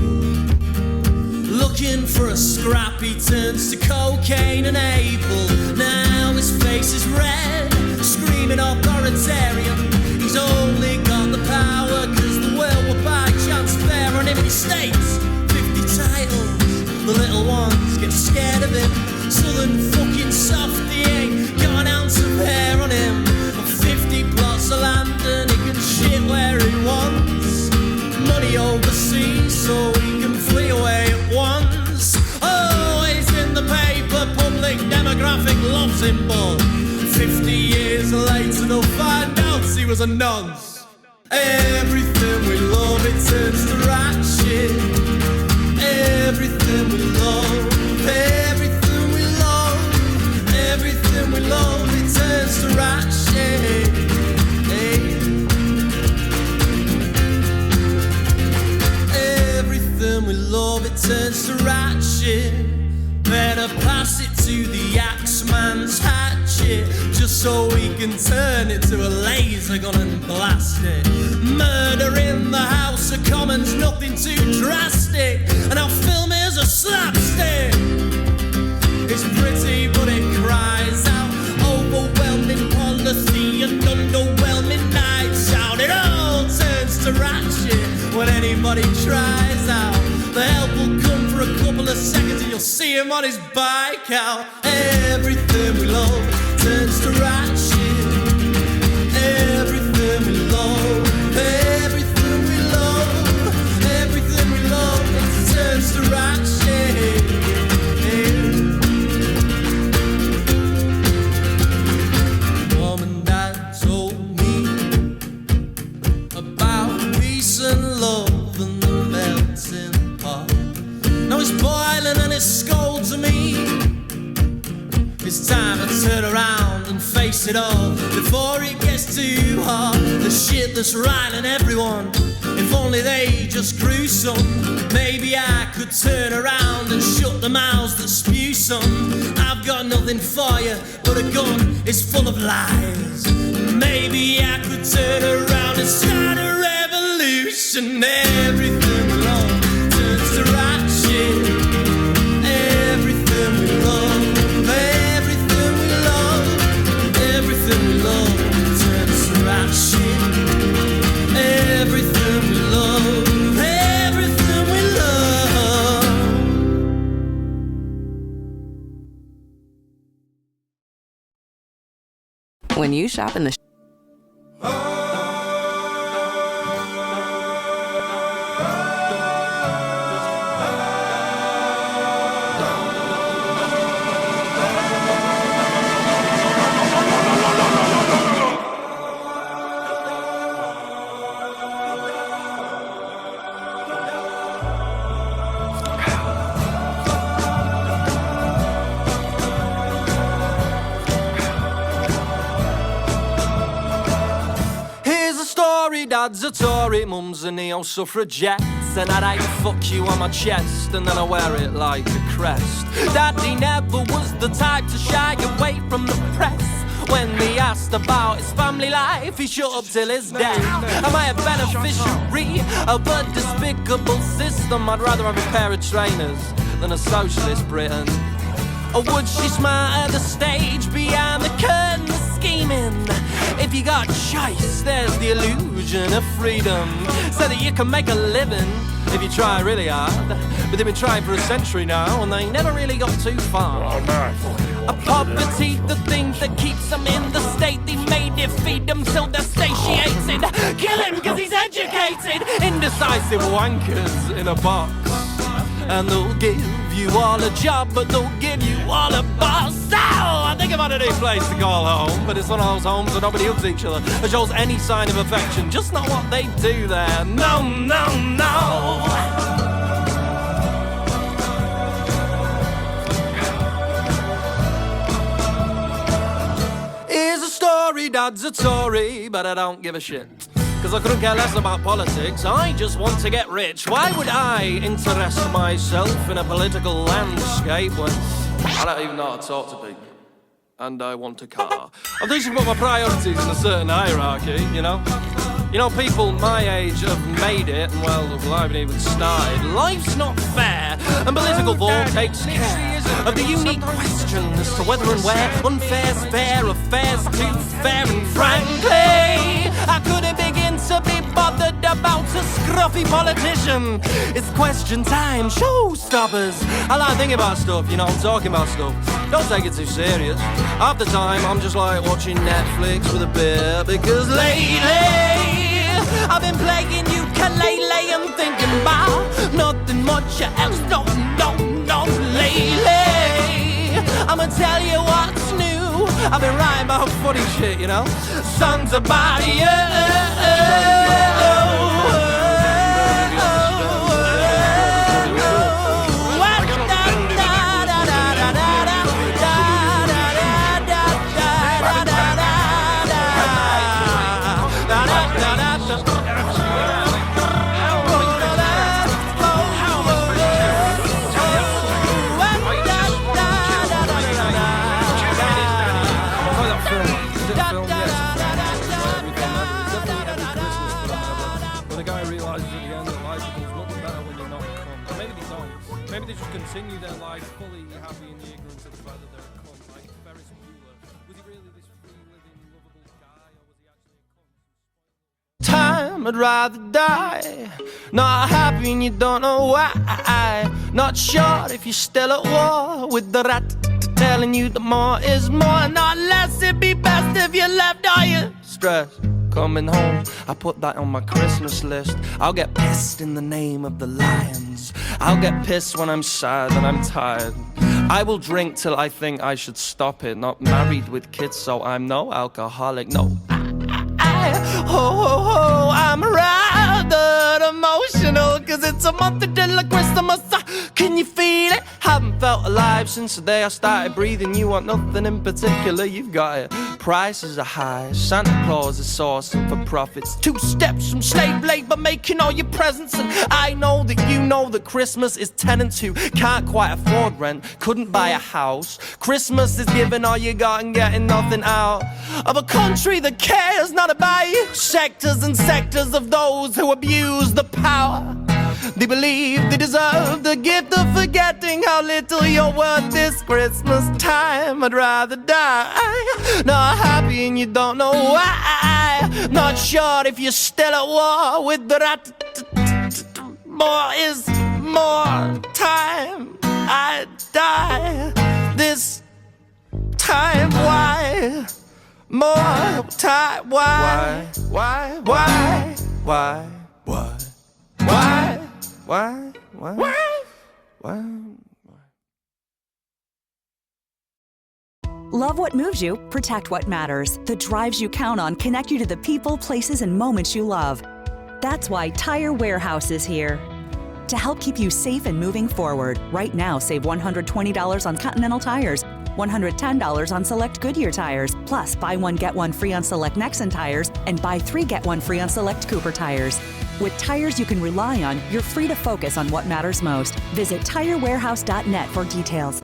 Speaker 7: Looking for a scrap, he turns to cocaine and Abel. Now his face is red, screaming authoritarian. He's only got the power cause the world will by chance fair on him. And he states 50 titles, the little ones get scared of him. Southern fucking softy ain't got an ounce of hair on him. 50 plots of land and he can shit where he wants. Money overseas so he can flee away at once. Oh, he's in the paper, public demographic loves him, but 50 years later they'll find out he was a nonce. Everything we love, it turns to rat shit. Everything we love, everything we love, everything we love, it turns to rat shit. Everything we love, it turns to rat shit. Better pass it to the axeman's hatchet, just so we can turn it to a laser gun and blast it. Murder in the House of Commons, nothing too drastic, and our film is a slapstick. It's pretty but it cries out, overwhelming policy and underwhelming nights out. It all turns to rat shit when anybody tries out. The help will come for a couple of seconds and you'll see him on his bike out. Everything we love turns to rat shit. Everything we love, everything we love, everything we love, it turns to rat shit. Mom and Dad told me about peace and love and the melting pot. Now it's boiling and it's cold to me. It's time to turn around and face it all before it gets too hot. The shit that's riling everyone, if only they just grew some. Maybe I could turn around and shut the mouths that spew some. I've got nothing for you but a gun, it's full of lies. Maybe I could turn around and start a revolution. Everything we love turns to rat shit. Everything we love, everything we love, everything we love turns to rat shit. Everything we love, everything we love.
Speaker 8: When you shop in the
Speaker 6: dad's a Tory, mum's a neo-suffragette, and I'd hate to fuck you on my chest, and then I wear it like a crest. Daddy never was the type to shy away from the press. When they asked about his family life, he shut up till his death. Am I a beneficiary of a despicable system? I'd rather have a pair of trainers than a socialist Britain. Or would she smile at the stage behind the curtain scheming? If you got choice, there's the illusion of freedom, so that you can make a living if you try really hard. But they've been trying for a century now, and they never really got too far. A poverty, the thing that keeps them in the state they made it, feed them till they're satiated. Kill him cause he's educated. Indecisive wankers in a box, and they'll give you all a job, but they'll give you all a boss. So I think about a new place to call home, but it's one of those homes where nobody hugs each other or shows any sign of affection. Just not what they do there. No, no, no. Here's a story, dad's a Tory, but I don't give a shit, cause I couldn't care less about politics, I just want to get rich. Why would I interest myself in a political landscape when I don't even know how to talk to people? And I want a car. I'm thinking about my priorities in a certain hierarchy, you know? You know, people my age have made it, and well, I haven't even started. Life's not fair, and political thought takes care of the unique question as to whether and where unfair's fair, affairs too fair, and frankly, I couldn't begin to be bothered about a scruffy politician. It's question time, showstoppers. I like thinking about stuff, you know, talking about stuff. Don't take it too serious. Half the time, I'm just like watching Netflix with a beer, because lately I've been playing ukulele and thinking about nothing much else, no, lately. I'ma tell you what's new. I've been writing about funny shit, you know, songs about you. Maybe they just continue their life fully happy in the ignorance of the fact that they're a cunt, like Ferris Bueller. Was he really this free-living, lovable guy, or was he actually a cunt? Time, I'd rather die. Not happy and you don't know why. Not sure if you're still at war with the rat telling you that more is more, not less. It'd be best if you left all your stress coming home. I put that on my Christmas list. I'll get pissed in the name of the lions. I'll get pissed when I'm sad and I'm tired. I will drink till I think I should stop it. Not married with kids, so I'm no alcoholic. No, I'm rather emotional, cause it's a month until Christmas. Can you feel it? Haven't felt alive since the day I started breathing. You want nothing in particular, you've got it. Prices are high, Santa Claus is sourcing for profits. 2 steps from slave labor, making all your presents. And I know that you know that Christmas is tenants who can't quite afford rent, couldn't buy a house. Christmas is giving all you got and getting nothing out of a country that cares not about you. Sectors and sectors of those who abuse the power. They believe they deserve the gift of forgetting how little you're worth this Christmas time. I'd rather die. Not happy and you don't know why. Not sure if you're still at war with the rat. More is more time. I die this time. Why? More time. Why? Why? Why? Why? Why? Why? Why? Why? Why?
Speaker 9: Love what moves you, protect what matters. The drives you count on connect you to the people, places, and moments you love. That's why Tire Warehouse is here. To help keep you safe and moving forward, right now save $120 on Continental tires. $110 on select Goodyear tires, plus buy one get one free on select Nexen tires and buy 3 get 1 free on select Cooper tires. With tires you can rely on, you're free to focus on what matters most. Visit TireWarehouse.net for details.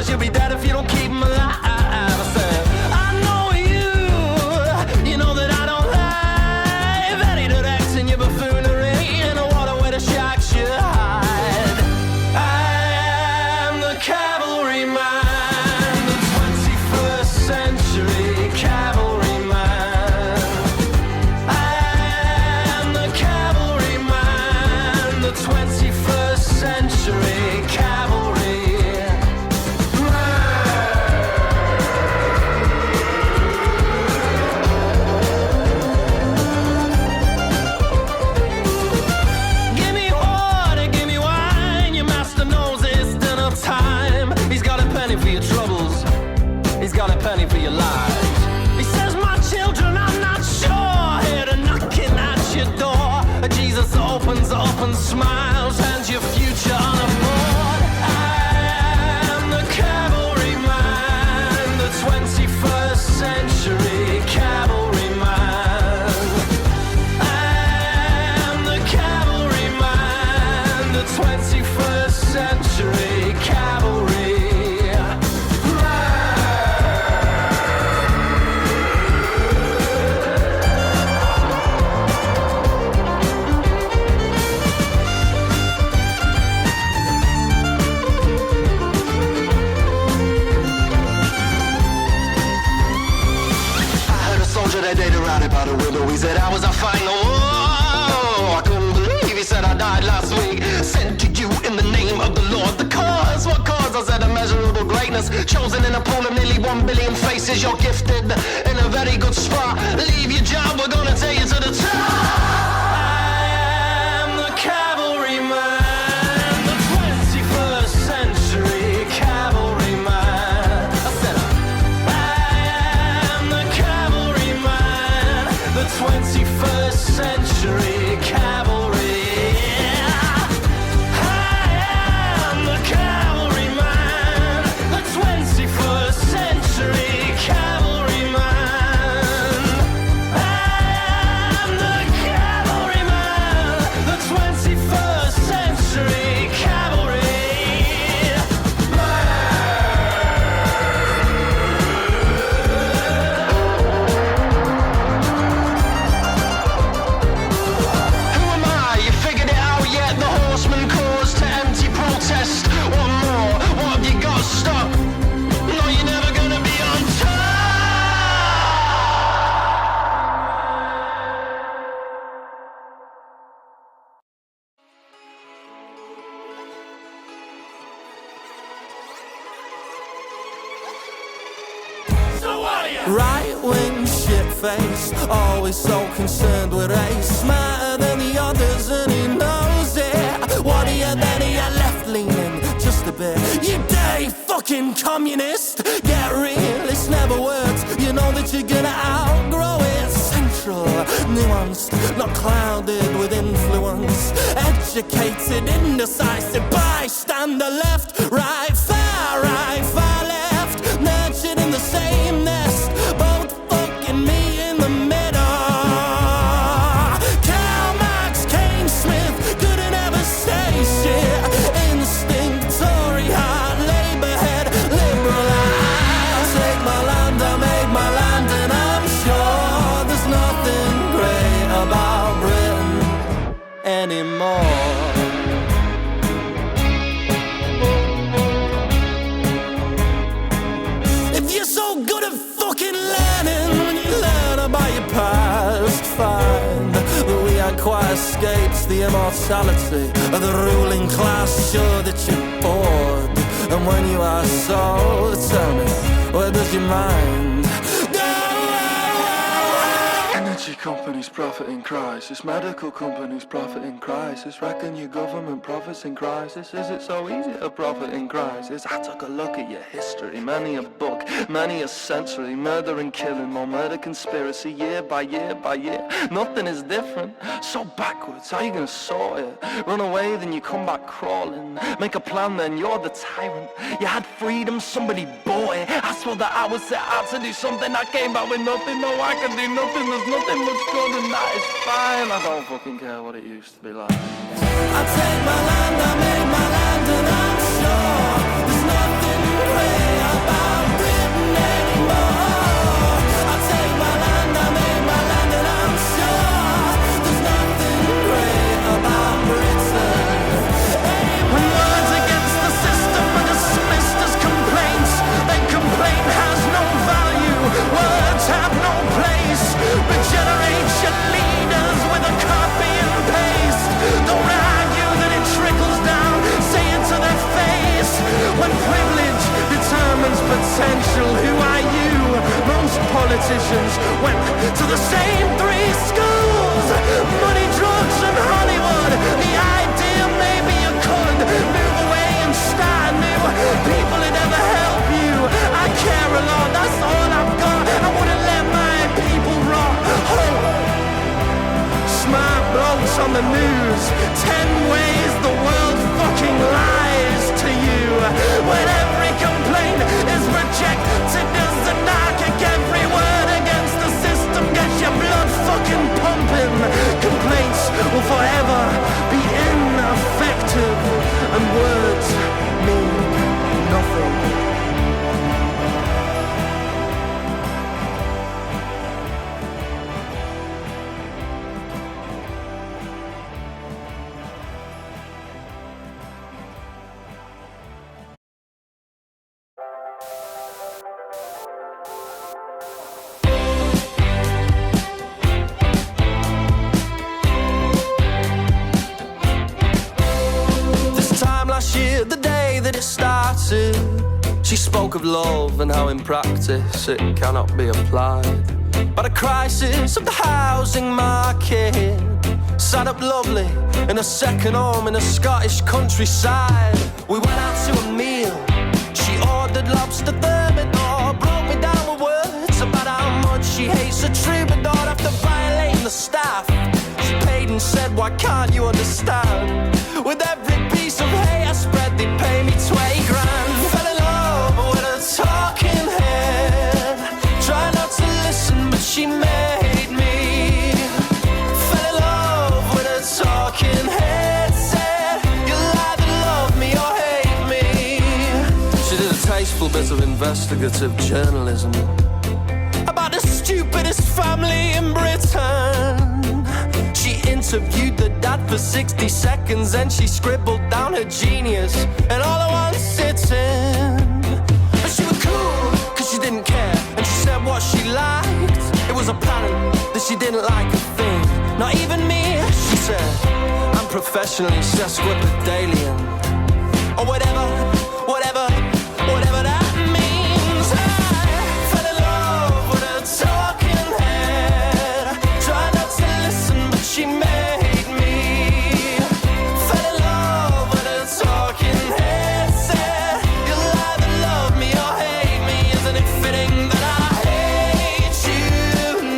Speaker 6: You'll be dead if you don't keep them alive. I said, I know you know that I don't lie. Any direct in your buffoonery in a water where the sharks should hide. I am the cavalryman, the 21st century cavalryman. I am the cavalryman, the 21st century cavalry. He's got a penny for your lives. He says, my children, I'm not sure. Here to knocking at your door. Jesus opens up and smiles, hands your future on a board. I am the cavalryman, the 21st century cavalryman. I am the cavalryman, the 21st century cavalry. That day around by the river, he said I was a final. Oh, I couldn't believe he said I died last week. Sent to you in the name of the Lord. The cause, what cause? I said immeasurable greatness. Chosen in a pool of nearly 1 billion faces. You're gifted in a very good spot. Leave your job, we're gonna take you to the top. I am the cavalryman, the 21st century cavalryman. I said the 21st century cavalry. I am the cavalryman, the 21st century cavalryman. I am the cavalryman, the 21st century cavalry.
Speaker 7: Right-wing shit-faced, always so concerned with race. Smarter than the others and he knows it. What are you then? Are you left-leaning? Just a bit. You dirty fucking communist. Get real, it's never words. You know that you're gonna outgrow it. Central, nuanced, not clouded with influence. Educated, indecisive, bystander, left, right, far left. Nurtured in the same nest, both fucking me in the middle. Karl Marx, Kane Smith, couldn't ever say shit. Instinct, Tory heart, Labour head, liberal I'll take my land, I'll make my land, and I'm sure there's nothing great about Britain anymore. Find that we ain't quite escaped the immortality of the ruling class. Sure that you're bored, and when you are so, tell me, where does your mind go? Energy
Speaker 10: companies profit in crisis, medical companies profit in crisis. Reckon your government profits in crisis. Is it so easy to profit in crisis? I took a look at your history, many a book, many a century. Murder and killing, more murder conspiracy, year by year by year. Nothing is different, so backwards, how you gonna sort it? Run away, then you come back crawling. Make a plan, then you're the tyrant. You had freedom, somebody bought it. I swore that I was set out to do something, I came back with nothing. No, I can do nothing, there's nothing much good, and that is fine. I don't fucking care what it used to be like.
Speaker 2: I take my land, I make my land, and I'm sure there's nothing great about Britain anymore. I take my land, I make my land, and I'm sure there's nothing great about Britain.
Speaker 6: When words against the system are dismissed as complaints, then complaint has no value, words have no place. Regenerate your leaders with a copy and paste. Don't argue that it trickles down, say it to their face. When privilege determines potential, who are you? Most politicians went to the same three schools: money, drugs and Hollywood. The idea maybe you could move away and start new. People that never help you, I care a lot, that's all I've got. I wouldn't let my people rot. Smart blokes on the news, 10 ways the world fucking lies to you. When every complaint is rejected as a narcotic, every word against the system gets your blood fucking pumping. Complaints will forever be ineffective, and words mean nothing. Year, the day that it started, she spoke of love and how in practice it cannot be applied. But a crisis of the housing market sat up lovely in a second home in a Scottish countryside. We went out to a meal, she ordered lobster thermidor, broke me down with words about how much she hates a troubadour after violating the staff. She paid and said, why can't you understand? With every piece of hay I spread, they pay me 20 grand. Fell in love with a talking head, try not to listen but she made me. Fell in love with a talking head, said you'll either love me or hate me. She did a tasteful bit of investigative journalism about the stupidest family in Britain. She interviewed the dad for 60 seconds and she scribbled down her genius and all at one sitting. But she was cool, cause she didn't care, and she said what she liked. It was apparent that she didn't like a thing, not even me, she said. I'm professionally sesquipedalian, or whatever that means. I fell in love with a talking head, try not to listen but she made me. Fell in love with a talking head, said you'll either love me or hate me. Isn't it fitting that I hate you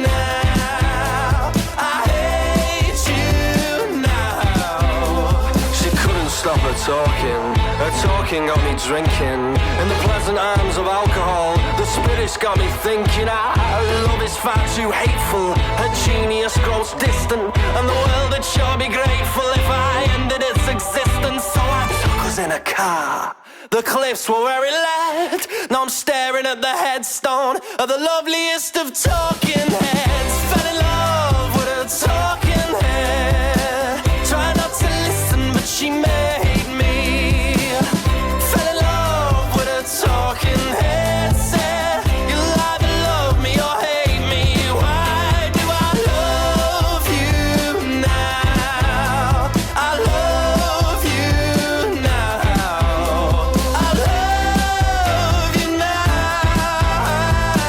Speaker 6: now? I hate you now. She couldn't stop her talking got me drinking in the pleasant arms of alcohol. The spirits got me thinking, love is far too hateful. Her genius grows distant, and the world would sure be grateful if I ended its existence. So I took us in a car. The cliffs were where it led. Now I'm staring at the headstone of the loveliest of talking heads. Fell in love with a talking head, try not to listen but she made me. Fell in love with a talking head, said you'll either love me or hate me. Why do I love you now? I love you now. I love you now.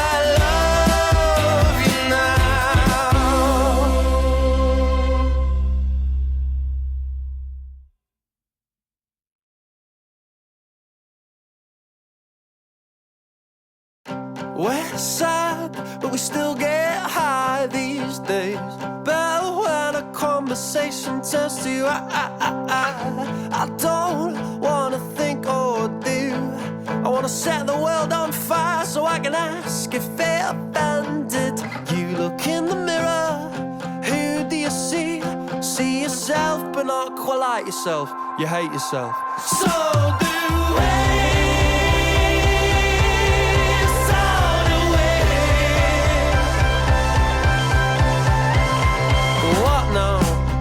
Speaker 6: I love you now.
Speaker 7: We're sad, but we still get high these days. Better when a conversation turns to I don't wanna think or do. I wanna set the world on fire so I can ask if they offended. You look in the mirror, who do you see? See yourself, but not quite like yourself. You hate yourself. So do we.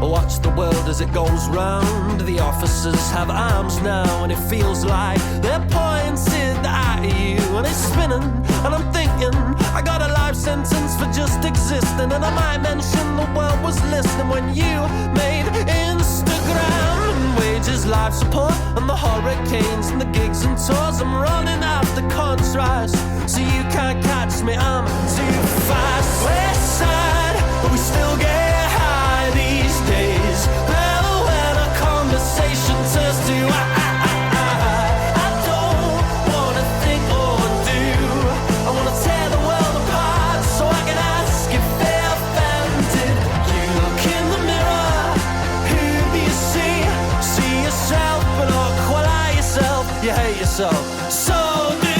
Speaker 7: Watch the world as it goes round. The officers have arms now, and it feels like they're pointed at you. And it's spinning, and I'm thinking I got a life sentence for just existing. And I might mention the world was listening when you made Instagram. And wages, life support, and the hurricanes, and the gigs and tours. I'm running after contrast, so you can't catch me, I'm too fast. We're sad, but we still get high these days. Better when a conversation turns to I don't wanna think or do. I wanna tear the world apart so I can ask if they're offended. You look in the mirror, who do you see? See yourself, but not quite like yourself. You hate yourself. So do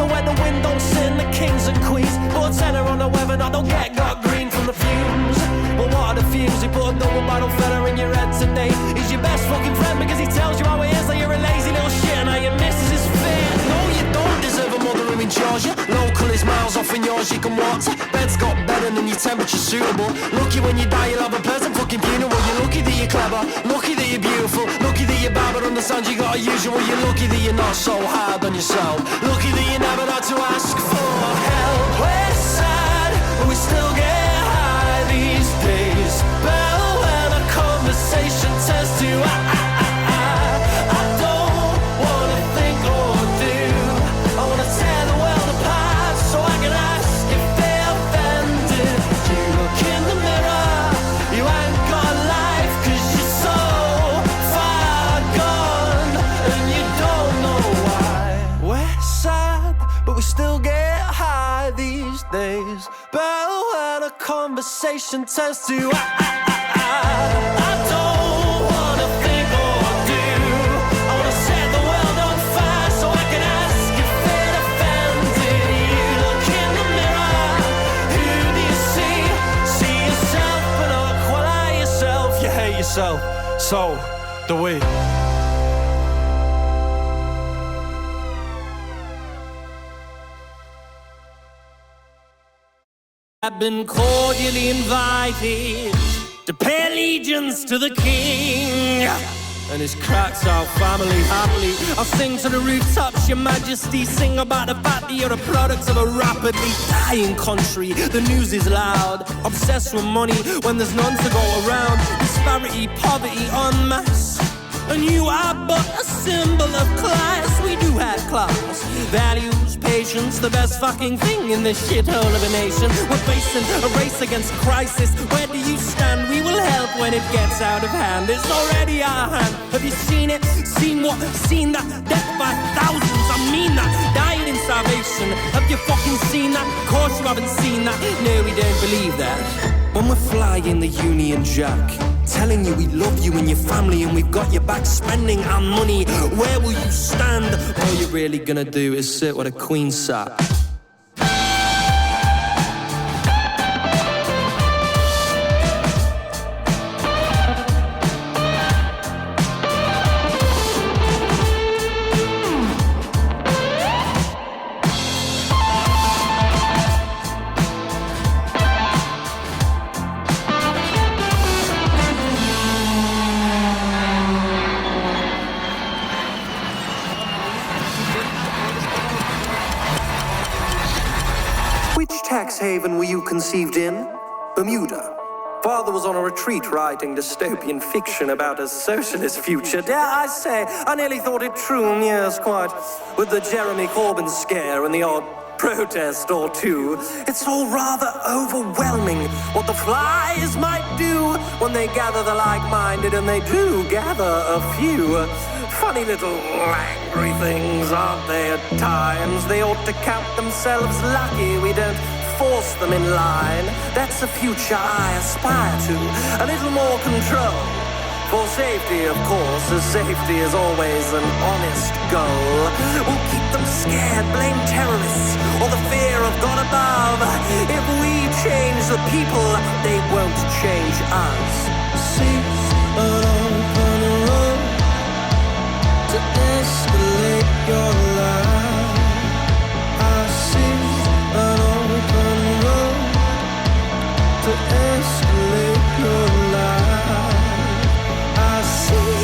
Speaker 7: where the wind don't sing the kings and queens. Put a tenner on the weather, I don't get got green from the fumes. Well, what are the fumes? You put a double bottle fella in your head today. He's your best fucking friend because he tells you how it is, that you're a lazy little shit and how your missus is fair. No, you don't deserve a mother who enjoys you. Local is miles off and yours you can walk to. Bed's got better than your temperature suitable. Lucky when you die you'll have a pleasant fucking funeral. You're lucky that you're clever, lucky that you're beautiful, lucky that you're bad but understand you got a usual. You're lucky that you're not so hard on yourself, lucky that you never had to ask for help. We're sad, but we still get high these days. Better when a conversation turns to I don't wanna think or do. I wanna tear the world apart so I can ask if they're offended. You look in the mirror, you ain't got life 'cause you're so far gone and you don't know why. We're sad, but we still get high these days. Better when a conversation turns to I don't wanna think or do. I wanna set the world on fire so I can ask if it offended. You look in the mirror, who do you see? See yourself, but not quite like yourself. You hate yourself, so do we. I've been cordially invited to pay allegiance to the king and his cracked out family happily. I'll sing to the rooftops, your majesty. Sing about the fact that you're a product of a rapidly dying country. The news is loud, obsessed with money when there's none to go around. Disparity, poverty en masse, and you are but a symbol of class. We do have class, values, patience, the best fucking thing in this shithole of a nation. We're facing a race against crisis. Where do you stand? We will help when it gets out of hand. It's already our hand. Have you seen it? Seen what? Seen that death by thousands? I mean that. Dying in starvation. Have you fucking seen that? Of course you haven't seen that. No, we don't believe that. When we're flying the Union Jack, telling you we love you and your family and we've got your back, spending our money, where will you stand? All you're really gonna do is sit where the Queen sat. Tax haven were you conceived in? Bermuda. Father was on a retreat writing dystopian fiction about a socialist future. Dare I say, I nearly thought it true, yes, quite. With the Jeremy Corbyn scare and the odd
Speaker 6: protest or two. It's all rather overwhelming what the flies might do when they gather the like-minded, and they do gather a few. Funny little angry things, aren't they, at times? They ought to count themselves lucky we don't force them in line. That's the future I aspire to, a little more control. For safety, of course, as safety is always an honest goal. We'll keep them scared, blame terrorists, or the fear of God above. If we change the people, they won't change us.
Speaker 7: See an open road to escalate your life. I see an open road to escalate your life. I see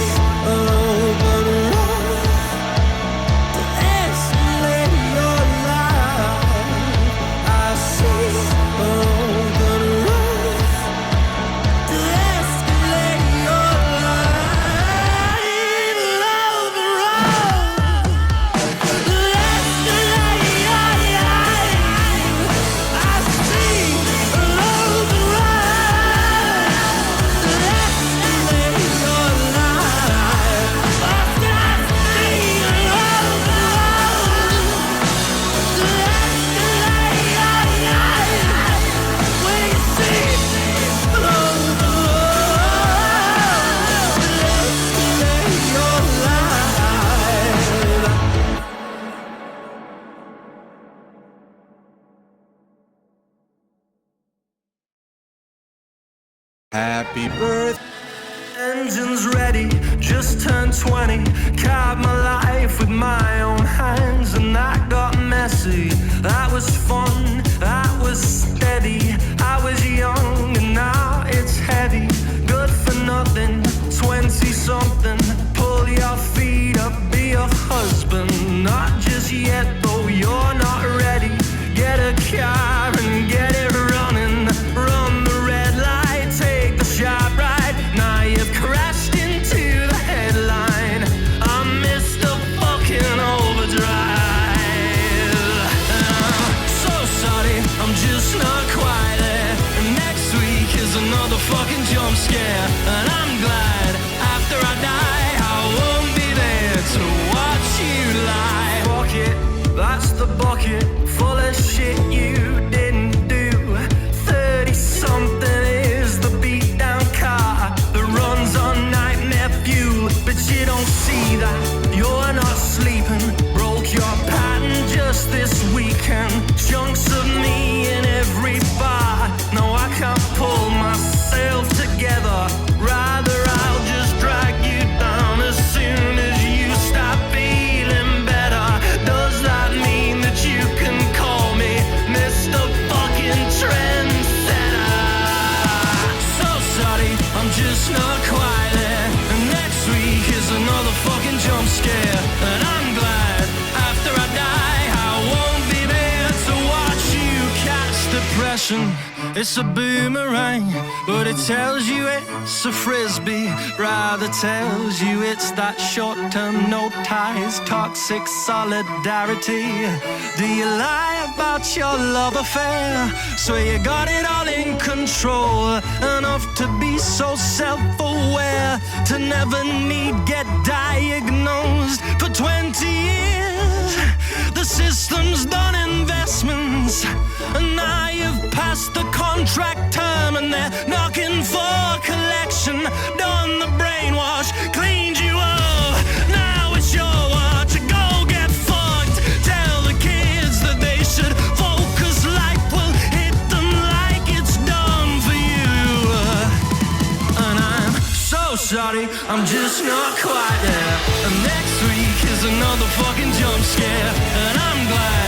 Speaker 7: an open road to escalate your life. I see an open road to escalate your life. Open road to escalate your life. I see an open road to escalate your life. I see an open road to escalate your life. We see an open road to escalate your life.
Speaker 6: Happy birthday. Engine's ready, just turned 20. Carved my life with my own hands, and that got messy. That was fun, that was steady. I was young and now it's heavy. Good for nothing, 20-something. Pull your feet up, be a husband. Not just yet, though you're not ready. Get a car and get it running. Run the red light, take the sharp right. Now you've crashed into the headline. I'm Mr. Fucking Overdrive. So sorry, I'm just not quite there. And next week is another fucking jump scare. And I'm glad after I die I won't be there to watch you lie. Bucket, that's the bucket full of shit you didn't do. 30-something is the beat down car that runs on nightmare fuel. But you don't see that, you're not sleeping. Broke your pattern just this weekend. Chunks of me in every bar. No, I can't pull myself together. Rather I'll just drag you down as soon as you stop feeling better. Does that mean that you can call me Mr. Fucking Trendsetter? So sorry, I'm just not quite there. And next week is another fucking jump scare. And I'm glad after I die I won't be there to watch you catch depression. It's a boomerang, but it tells you it's a frisbee. Rather tells you it's that short-term, no ties, toxic solidarity. Do you lie about your love affair? So you got it all in control, enough to be so self-aware, to never need get diagnosed. For 20 years, the system's done investments, and now you've passed the contract term, and they're knocking for collection. Done the brainwash, cleaned you up. Now it's your watch. Go get fucked. Tell the kids that they should focus. Life will hit them like it's done for you. And I'm so sorry, I'm just not quite there. And next week is another fucking jump scare. And I'm glad